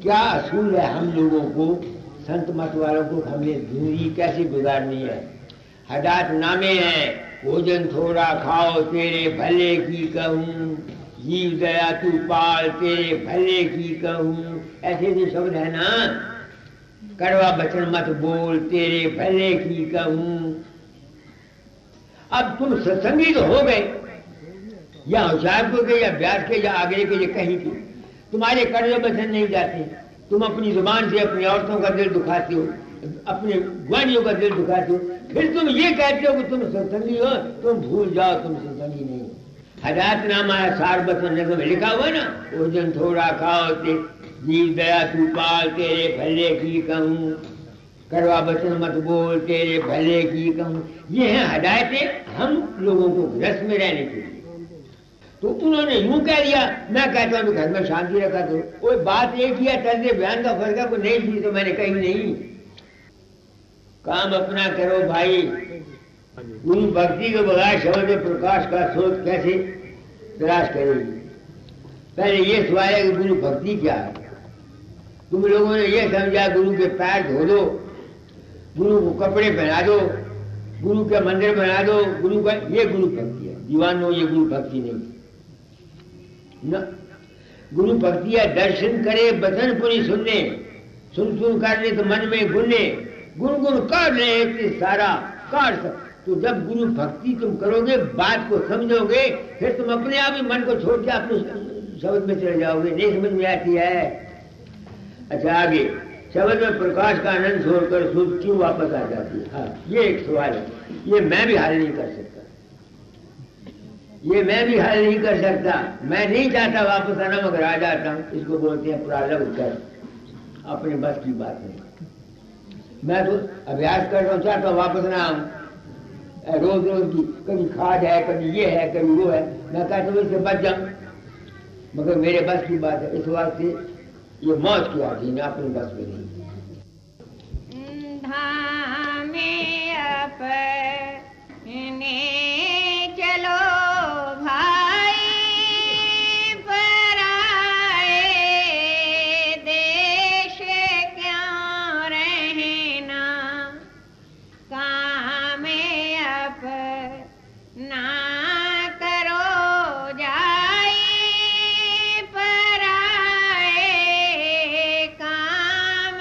क्या असूल है हम लोगों को, संत मत वालों को, हमने जिंदगी कैसे गुजारनी है। हदात नामे हैं, भोजन थोड़ा खाओ तेरे भले की कहूँ, जीव दया तू पाल तेरे भले की कहूँ, ऐसे जो शब्द है ना। कड़वा वचन मत बोल तेरे भले की कहूँ। अब तुम सत्संगी तो हो गए, या होशियारपुर के, या ब्यास के, या आगरे के, या कहीं के, तुम्हारे कड़वे वचन नहीं जाते। तुम अपनी जुबान से अपनी औरतों का दिल दुखाते हो, अपने ग्वानियों का दिल दुखाते हो, फिर तुम ये कहते हो कि तुम सत्संगी हो। तुम भूल जाओ, तुम सत्संगी नहीं हो। हदायतनामा है, सार बचन में लिखा हुआ ना, भोजन थोड़ा खाओ ते जीव दया तू पाल तेरे भले की कहूँ, कड़वा वचन मत बोल तेरे भले की कहूँ। ये है हदायतें हम लोगों को रस में रहने के लिए। तो उन्होंने यूं कह दिया, मैं कहता हूँ घर में शांति रखा करो। कोई बात एक ही है, तर्ज बयान का फर्क है, कोई नहीं थी तो मैंने कही नहीं। काम अपना करो भाई। गुरु भक्ति के बगैर शब्द प्रकाश का स्रोत कैसे तलाश करेगी। पहले ये सवाल है कि गुरु भक्ति क्या है। तुम लोगों ने ये समझा गुरु के पैर धो दो, गुरु को कपड़े पहना दो, गुरु का मंदिर बना दो, गुरु का, ये गुरु भक्ति है। दीवानो, ये गुरु भक्ति नहीं न। गुरु भक्ति है दर्शन करे बचन पुनी सुनने, सुन सुन करने तो मन में गुनने, गुण गुण कर ले सारा काट सक। तो जब गुरु भक्ति तुम करोगे, बात को समझोगे, फिर तुम अपने आप ही मन को छोड़ के अपने शब्द में चले जाओगे। नहीं समझ में आती है। अच्छा आगे, शब्द में प्रकाश का आनंद छोड़कर सूझ क्यों वापस आ जाती है। हाँ, ये एक सवाल है, ये मैं भी हल नहीं कर सकता, ये मैं भी हल नहीं कर सकता। मैं नहीं चाहता वापस आना, मगर आ जाता हूँ। इसको बोलते हैं प्रारब्ध कर, अपने बस की बात नहीं। मैं तो अभ्यास कर रहा हूँ, चाहता हूँ वापस ना आऊँ। रोज रोज की कभी खाद है, कभी ये है, कभी वो है। मैं कहता हूँ इससे बच जाऊँ, मगर मेरे बस की बात है। इस वास्ते ये मौत की आदि अपनी बस में नहीं। धामे अपने चलो भाई, पराए देश क्यों रहना, काम अपना करो जाई, पराए काम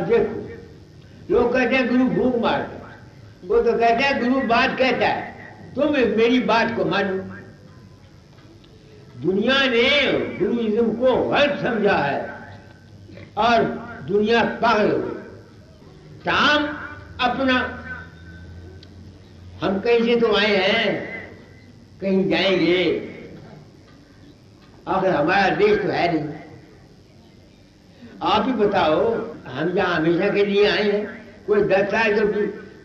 देखो, लोग कहते हैं गुरु भूख मारता है, वो तो कहते हैं गुरु बात कहता है, तुम मेरी बात को मानो। दुनिया ने गुरुइज्म को गलत समझा है और दुनिया पागल हो गई। काम अपना, हम कहीं से तो आए हैं, कहीं जाएंगे, आखिर हमारा देश तो है नहीं। आप ही बताओ, हम जहाँ हमेशा के लिए आए हैं, कोई 10 साल जब,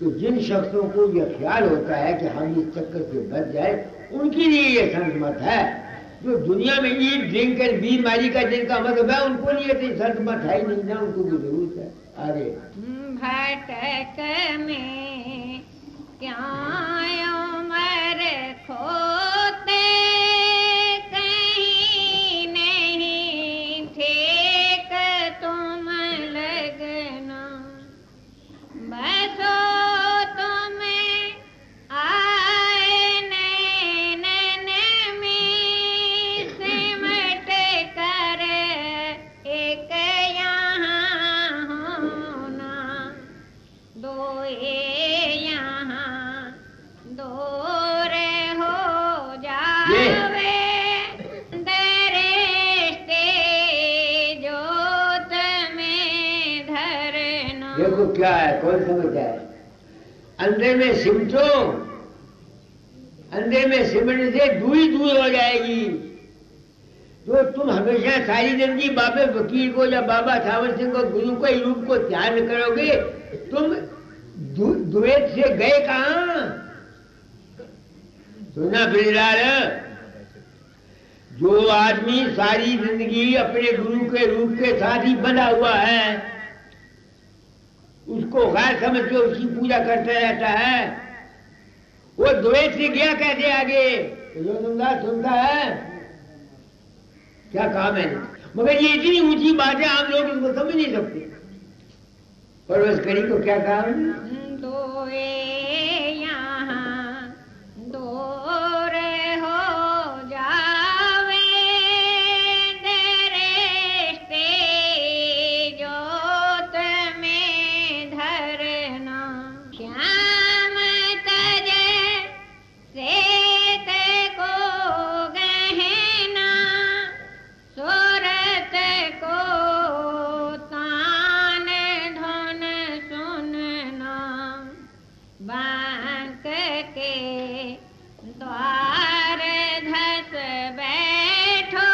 तो जिन शख्सों को यह ख्याल होता है कि हम इस चक्कर से बच जाए, उनके लिए यह संत मत है। जो दुनिया में ईट ड्रिंक कर बीमारी का जिनका मतलब है, उनको लिए तो संत मत है ही नहीं ना, उनको भी जरूरत है। आगे भटक में क्या उमर खोते, कहीं नहीं ठेक तुम लगना, बसो तुम्हें आए नैनन में सिमट कर एक यहाँ होना, दो यहाँ दूर हो जावे, दरिश्ते जोत में धरना। देखो क्या है, कौन समझता है? अंधे में सिमटो, अंधे में सिमटने से दूरी दूर हो जाएगी। तो तुम हमेशा सारी जिंदगी बाबे फकीर को या बाबा सावर सिंह को, गुरु को, रूप को ध्यान करोगे, तुम द्वैत से गए कहां? सुना बिरलाल, जो आदमी सारी जिंदगी अपने गुरु के रूप के साथ ही बंधा हुआ है, उसको गैर समझ के उसकी पूजा करता रहता है, वो द्वैत से गया कैसे आगे? जो सुनता है क्या काम है? मगर ये इतनी ऊंची बात है, हम लोग इसको समझ नहीं सकते। परवश करी को क्या काम? दो यहाँ दूर हो जावे, दरिश्ते जोत में धरना, श्याम तज श्वेत को गहना, सूरत को तान धुन सुनना, बांक के द्वार धस बैठो,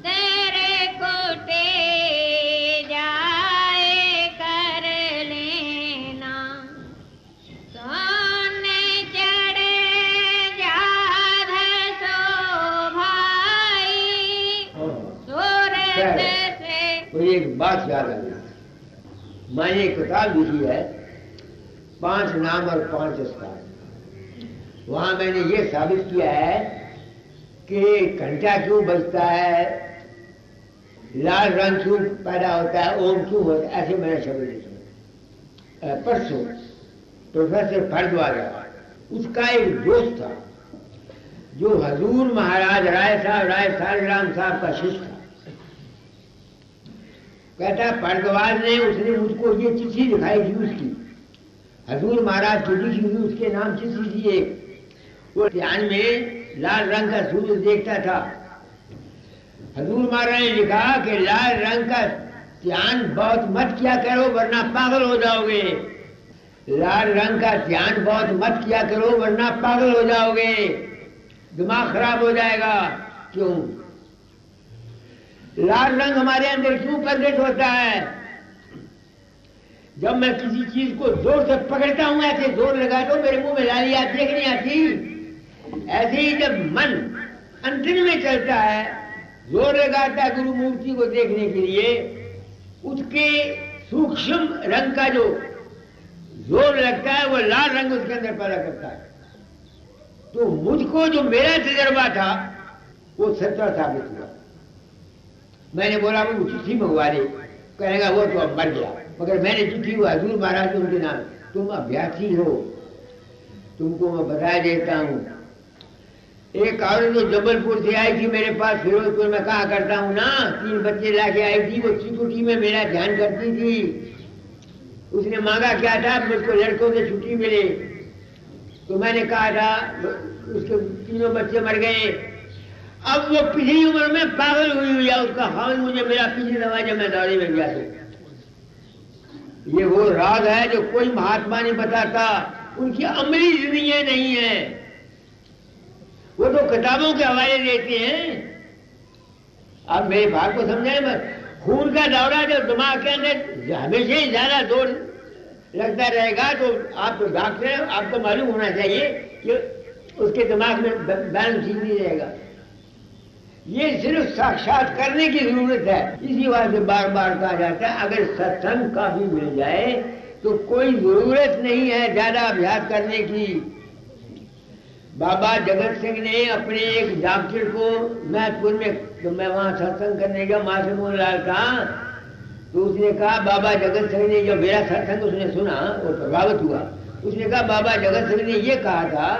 तेरे कुटे जाए कर लेना, सोन चढ़े जा धसो भाई, सूरत से। तो एक बात याद आ गई, मैंने एक किताब लिखी है 5 नाम और 5 स्थान। वहां मैंने ये साबित किया है कि घंटा क्यों बजता है, लाल रंग क्यों पैदा होता है, ओम क्यों होता है, ऐसे मैंने शब्द लिखे। परसों प्रोफेसर भारद्वाज, उसका एक दोस्त था जो हजूर महाराज राय साहब साहब का शिष्य था। कहता भारद्वाज ने, उसने मुझको ये चिट्ठी दिखाई थी उसकी, हजूर महाराज की लिखी हुई, उसके नाम चिट्ठी थी एक। वो ध्यान में लाल रंग का सूर्य देखता था। हजूर महाराज ने लिखा कि लाल रंग का ध्यान बहुत मत किया करो वरना पागल हो जाओगे, लाल रंग का ध्यान बहुत मत किया करो वरना पागल हो जाओगे, दिमाग खराब हो जाएगा। क्यों? लाल रंग हमारे अंदर क्यों प्रकट होता है? जब मैं किसी चीज को जोर से पकड़ता हूं, ऐसे जोर लगाता हूं, मेरे मुंह में लाली आती है कि नहीं आती? ऐसे ही जब मन अंतिम में चलता है, जोर लगाता है गुरु मूर्ति को देखने के लिए, उसके सूक्ष्म रंग का जो जोर लगता है वो लाल रंग उसके अंदर पैदा करता है। तो मुझको जो मेरा तजर्बा था वो सच्चा साबित हुआ। मैंने बोला वो चिट्ठी मंगवा दे, कहेगा वो तो अब मर गया, मगर मैंने चिट्ठी हुआ हजूर महाराज के उनके नाम, तुम अभ्यासी हो, तुमको मैं बता देता हूं एक औरत जो जबलपुर से आई थी मेरे पास, फिरोजपुर में कहा करता हूँ ना, 3 बच्चे लाके आई थी, वो चिकुटी में मेरा ध्यान करती थी। उसने मांगा क्या था, मुझको लड़कों की छुट्टी मिले, तो मैंने कहा था, उसके 3 बच्चे मर गए। अब वो पिछली उम्र में पागल हुई है, उसका हाल मुझे मेरा पीछे दबा जब मैं दौड़े में गया। ये वो राज है जो कोई महात्मा नहीं बताता, उनकी अमली जिंदगी नहीं है। वो तो किताबों के हवाले देते हैं। अब मेरे भाग को समझाए मत, खून का दौरा जो दिमाग के अंदर हमेशा ही ज्यादा जोर लगता रहेगा, तो आप तो डॉक्टर हैं, आपको मालूम होना चाहिए कि उसके दिमाग में बैलेंस ठीक नहीं रहेगा। ये सिर्फ साक्षात करने की जरूरत है। इसी बात से बार बार कहा जाता है, अगर सत्संग काफी मिल जाए तो कोई जरूरत नहीं है ज्यादा अभ्यास करने की। बाबा जगत सिंह ने अपने एक डॉक्टर को मैथपुर में, तो मैं वहां सत्संग करने गया, माँ से मोहन लाल का, तो उसने कहा, बाबा जगत सिंह ने, जब मेरा सत्संग उसने सुना और प्रभावित हुआ, उसने कहा बाबा जगत सिंह ने ये कहा था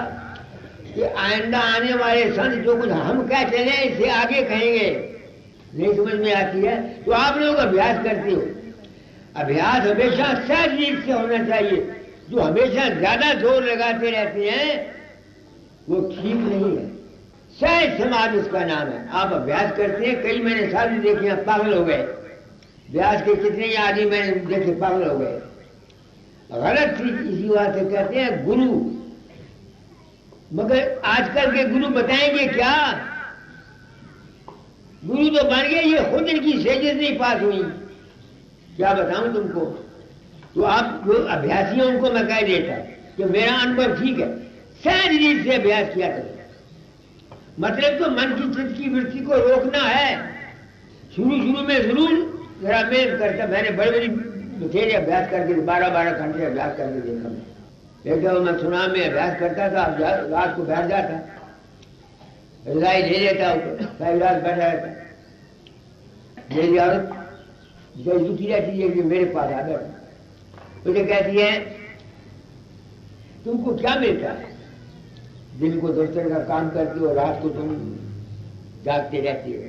कि आइंदा आने वाले संत जो कुछ हम कह चले इससे आगे कहेंगे। नहीं समझ में आती है तो आप लोग अभ्यास करते हो। अभ्यास हमेशा सहज रीत से होना चाहिए। जो हमेशा ज्यादा जोर लगाते रहते हैं वो ठीक नहीं है। सहज समाधि उसका नाम है। आप अभ्यास करते हैं, कई मैंने साधु देखे हैं पागल हो गए, व्यास के कितने ही आदमी मैंने देखे पागल हो गए। गलत चीज इसी बात से कहते हैं गुरु, मगर आजकल के गुरु बताएंगे क्या? गुरु तो बन गए, ये खुद इनकी सेजेस नहीं पास हुई, क्या बताऊं तुमको। तो आप जो अभ्यासी हैं उनको मैं कह देता कि मेरा अनुभव ठीक है, सहज रीत से अभ्यास किया करो। मतलब तो मन की चित्त की वृत्ति को रोकना है। शुरू में जरूर जरा मेहनत करता, मैंने बड़ी बड़ी बथेरे अभ्यास करके 12-12 घंटे अभ्यास करके देखा। एक दफा मैं सुनाम में अभ्यास करता था, अब रात को बैठ जाता, रजाई ले लेता, सारी रात बैठा रहता। मेरी औरत जो दुखी रहती है कि मेरे पास आ बैठा, मुझे कहती है तुमको क्या मिलता है? दिन को दफ्तर का काम करती हो, रात को तुम जागते रहती हो।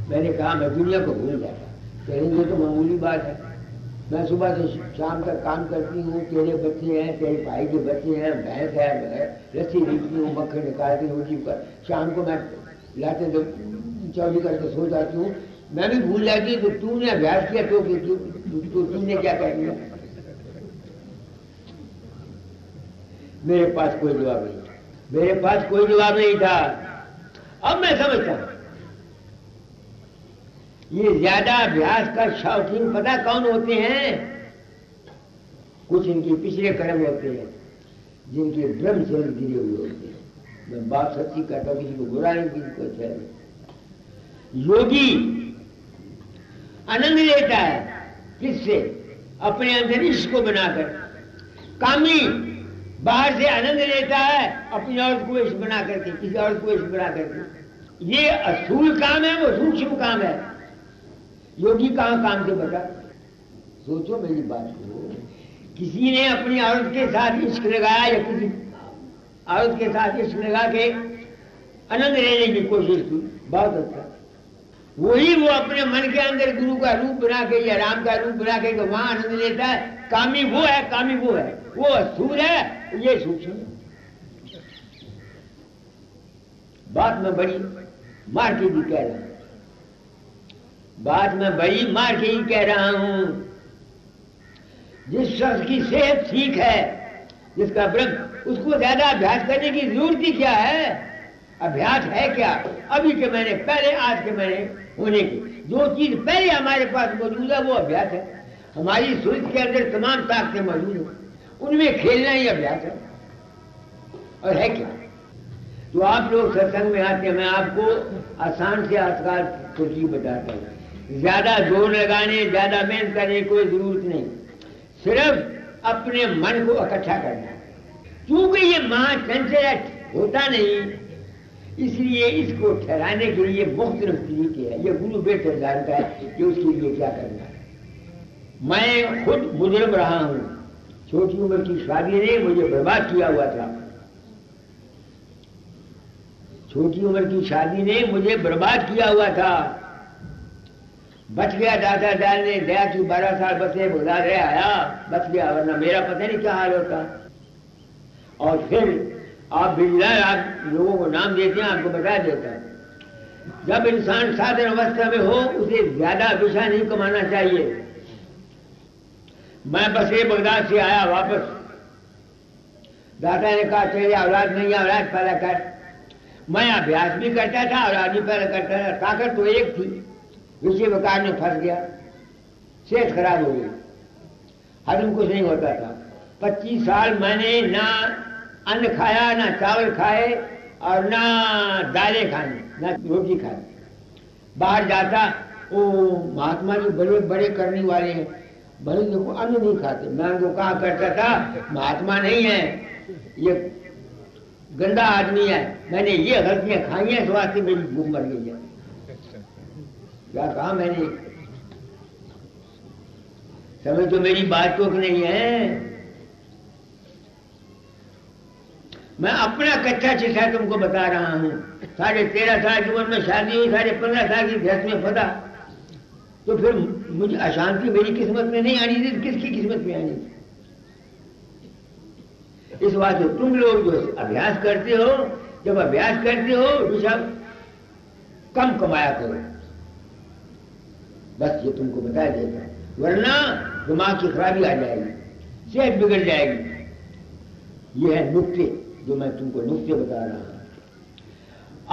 मैंने कहा मैं दुनिया को भूल जाता। कहेंगे तो मामूली बात है, मैं सुबह से शाम तक काम करती हूँ, तेरे बच्चे हैं, तेरे भाई के बच्चे हैं, भैंस है, रस्सी रीखती हूँ, मक्खन निकालती हूँ, रोटी पर शाम को मैं लाते तो चौड़ी करके सो जाती हूँ। मैं भी भूल जाती हूँ। तो तूने अभ्यास किया तो तूने क्या कर दिया? मेरे पास कोई जवाब नहीं, मेरे पास कोई जवाब नहीं था। अब मैं समझता हूं ये ज्यादा अभ्यास का शौकीन पता कौन होते हैं? कुछ इनके पिछले कर्म होते हैं जिनके ब्रह्म से गिरे हुए होते हैं। मैं बात सच्ची कहता हूं, किसी को बुरा नहीं, किसी को अच्छा नहीं। योगी आनंद लेता है किससे? अपने अंदर इश्क को बनाकर। कामी बाहर से आनंद लेता है अपनी औरत को इश्क बना करके, किसी औरत को इश्क बना करके। ये असूल काम है, वो सूक्ष्म काम है। योगी कहां काम से बचा? सोचो मेरी बात को। किसी ने अपनी औरत के साथ इश्क लगाया या किसी औरत के साथ इश्क लगा के आनंद लेने की कोशिश की, बहुत अच्छा। वही वो अपने मन के अंदर गुरु का रूप बना के या राम का रूप बना के वहां आनंद लेता है। कामी वो है, कामी वो है, वो असूल है, ये सूक्ष्म। बात में बड़ी मार के भी कह रहा हूं, बात में बड़ी मार के ही कह रहा हूं। जिस शख्स की सेहत ठीक है, जिसका ब्रह्म, उसको ज्यादा अभ्यास करने की जरूरत ही क्या है? अभ्यास है क्या? अभी के मैंने पहले, आज के मैंने होने की जो चीज पहले हमारे पास मौजूद है वो अभ्यास है। हमारी सूरत के अंदर तमाम ताकतें मौजूद है, उनमें खेलना ही अभ्यास है। और है क्या? तो आप लोग सत्संग में आते हैं, मैं आपको आसान से आसान कुर्सी बताता हूँ। ज्यादा जोर लगाने, ज्यादा मेहनत करने की कोई जरूरत नहीं, सिर्फ अपने मन को इकट्ठा करना है। क्योंकि ये महाचंचल होता नहीं, इसलिए इसको ठहराने के लिए मुख्तलिफ तरीके हैं। ये गुरु बेहतर जानता है कि उसके लिए क्या करना है। मैं खुद बुजुर्ग रहा हूँ, छोटी उम्र की शादी ने मुझे बर्बाद किया हुआ था। छोटी उम्र की शादी ने मुझे बर्बाद किया हुआ था। बच गया दादा दाल ने दया की 12 साल बसे बगदाद रह आया, बच गया, वरना मेरा पता नहीं क्या हाल होता। और फिर आप बिल्लाह आप लोगों को नाम देते हैं, आपको बता देता है, जब इंसान साधन अवस्था में हो उसे ज्यादा पैसा नहीं कमाना चाहिए। मैं बसे बगदाद से आया वापस, दादा ने कहा तेरी औलाद नहीं है, औलाद पैदा कर। मैं अभ्यास भी करता था, औलाद भी पैदा करता था, ताकत तो एक थी, विषय विकार में फंस गया, सेहत खराब हो गई, हजम कुछ नहीं होता था। 25 साल मैंने ना अन्न खाया, ना चावल खाए और ना दालें खाई, ना रोटी खाई। बाहर जाता, ओ महात्मा जी बड़े बड़े करने वाले हैं, भले देखो अन्न नहीं खाते। मैं उनको कहा करता था महात्मा नहीं है, ये गंदा आदमी है, मैंने ये गलतियां खाई हैं, इस वास्ते मेरी भूख मर गई है। क्या कहा मैंने, समझ तो मेरी बात को नहीं है। मैं अपना कच्चा चिट्ठा तुमको बता रहा हूं। 13.5 साल की उम्र में शादी हुई, 15.5 साल की गृहस्थ में फंसा, तो फिर मुझे अशांति मेरी किस्मत में नहीं आनी थी, किसकी किस्मत में आनी थी? इस बात से तुम लोग जो अभ्यास करते हो, जब अभ्यास करते हो ऋषभ, कम कमाया करो, बस ये तुमको बता देता, वरना दिमाग की खराबी आ जाएगी, सेहत बिगड़ जाएगी। ये है नुक्ते जो मैं तुमको नुक्ते बता रहा हूं।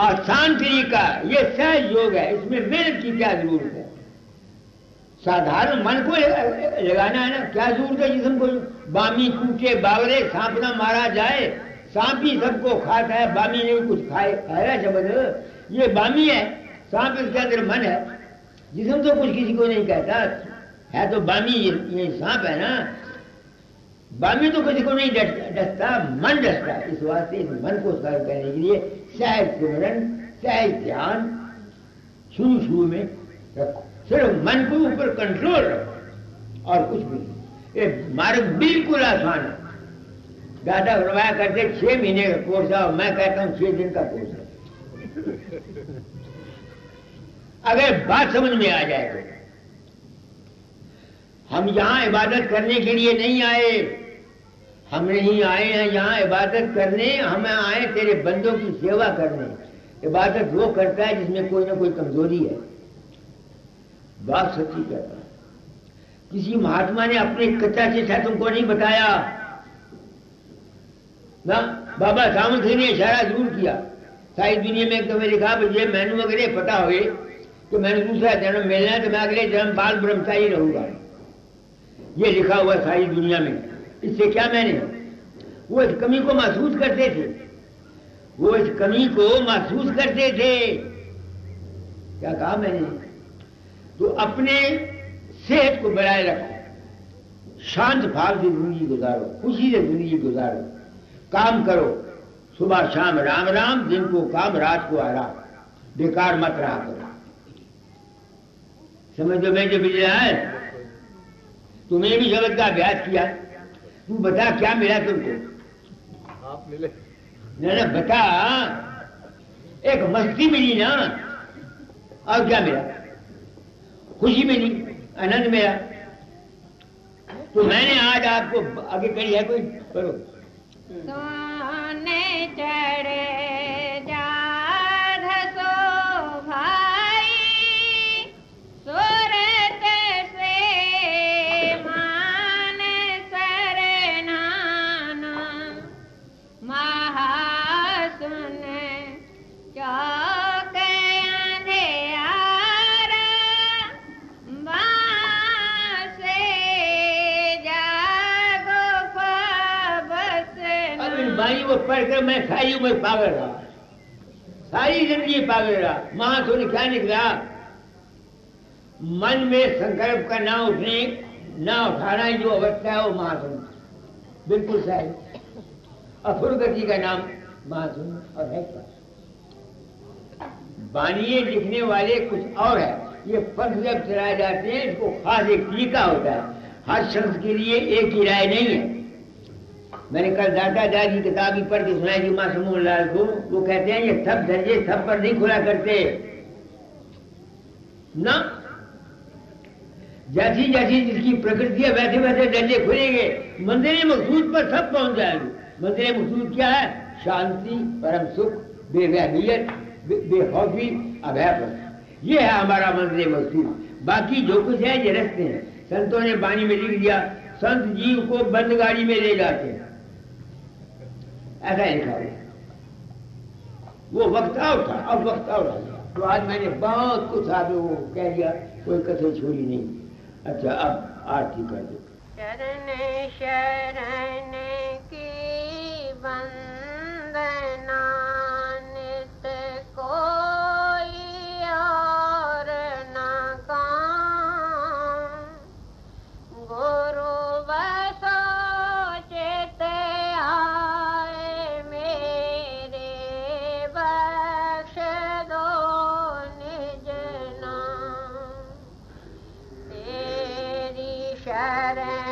आसान तरीका ये सहज योग है, इसमें मेहनत की क्या जरूरत है? साधारण मन को लगाना है ना, क्या जरूरत है जिस्म को? बामी टूटे बावरे सांप ना मारा जाए, सांप ही सबको खाता है, बामी नहीं कुछ खाए, है ना शब्द? ये बामी है, सांप इसके अंदर मन है, जिस्म तो कुछ किसी को नहीं कहता है, तो बामी ये सांप है ना, बामी तो किसी को नहीं डसता, मन डसता। इस वास्ते इस मन को सहज करने के लिए सहज स्मरण, सहज ध्यान शुरू में रखो, सिर्फ मन को ऊपर कंट्रोल रखो और कुछ भी नहीं। ये मार्ग बिल्कुल आसान है। दादा फरमाया करते 6 महीने का कोर्स है, और मैं कहता हूं 6 दिन का कोर्स है। अगर बात समझ में आ जाए तो हम यहां इबादत करने के लिए नहीं आए, हम नहीं आए हैं यहां इबादत करने, हम आए तेरे बंदों की सेवा करने। इबादत वो करता है जिसमें कोई ना कोई कमजोरी है, बात सच्ची कहता है। किसी महात्मा ने अपने कच्चा चिट्ठा तुमको नहीं बताया ना, बाबा सावंत ने इशारा जरूर किया, सारी दुनिया में एक तो लिखा मुझे मैनू अगर ये पता हो तो मैंने दूसरा जन्म मिलना है, तो मैं अगले जन्म बाल ब्रह्मचारी रहूंगा, ये लिखा हुआ सारी दुनिया में। इससे क्या मैंने, वो इस कमी को महसूस करते थे, वो इस कमी को महसूस करते थे। क्या कहा मैंने? तो अपने सेहत को बनाए रखो, शांत भाव से जिंदगी गुजारो, खुशी से जिंदगी गुजारो, काम करो, सुबह शाम राम राम, दिन को काम रात को आराम, बेकार मत रहा करो। समझो मैं जो बिजला है, तुमने भी शब्द का अभ्यास किया, तू बता क्या मिला तुमको? आप मिले ना बता, एक मस्ती मिली ना, और क्या मिला? खुशी मिली, आनंद मिला। तो मैंने आज आपको आगे करी है, कोई करो। सोने चढ़े जाध सो भाई, सूरत से मान सरनाना, महासुन चौक अंधियारा, बांसे जागो बसना। अब इन बाई वो पढ़कर मैं सारी उम्र पागल रहा, सारी जिंदगी पागल रहा। महासुन क्या निकला? मन में संकल्प का ना उठने, ना उठाना जो अवस्था है वो महासुन, बिल्कुल सही। अफुरगति का नाम महासुन और है क्या? बानिए लिखने वाले कुछ और है, ये पंथ जब चलाए जाते हैं इसको खास एक तरीका होता है, हर शख्स के लिए एक ही राय नहीं है। मैंने कल दादा की किताब ही पढ़ के सुनाई जी मासूम लाल को। वो कहते हैं ये सब दर्जे सब पर नहीं खुला करते ना, जैसी जैसी जिसकी प्रकृति है वैसे वैसे दर्जे खुलेंगे। मंदिर मकसूद पर सब पहुंच जाएंगे। मंदिर मकसूद क्या है? शांति, परम सुख, बेवहमियत, बेखौफी, अभय पर। ये है हमारा मंदिर मकसूद। बाकी जो कुछ है ये रस्ते हैं। संतों ने बानी में लिख दिया संत जीव को बंद गाड़ी में ले जाते हैं, ऐसा लिखा हुआ। वो वक्त आओ था, अब वक्त आओ था। तो आज मैंने बहुत कुछ आप वो कह दिया, कोई कसर छोड़ी नहीं। अच्छा अब आरती कर दो। शरण शरण की वंदना नित कोई और न काम, गुरु बसो चित आए मेरे, बख्श दो निज नाम। तेरी शरण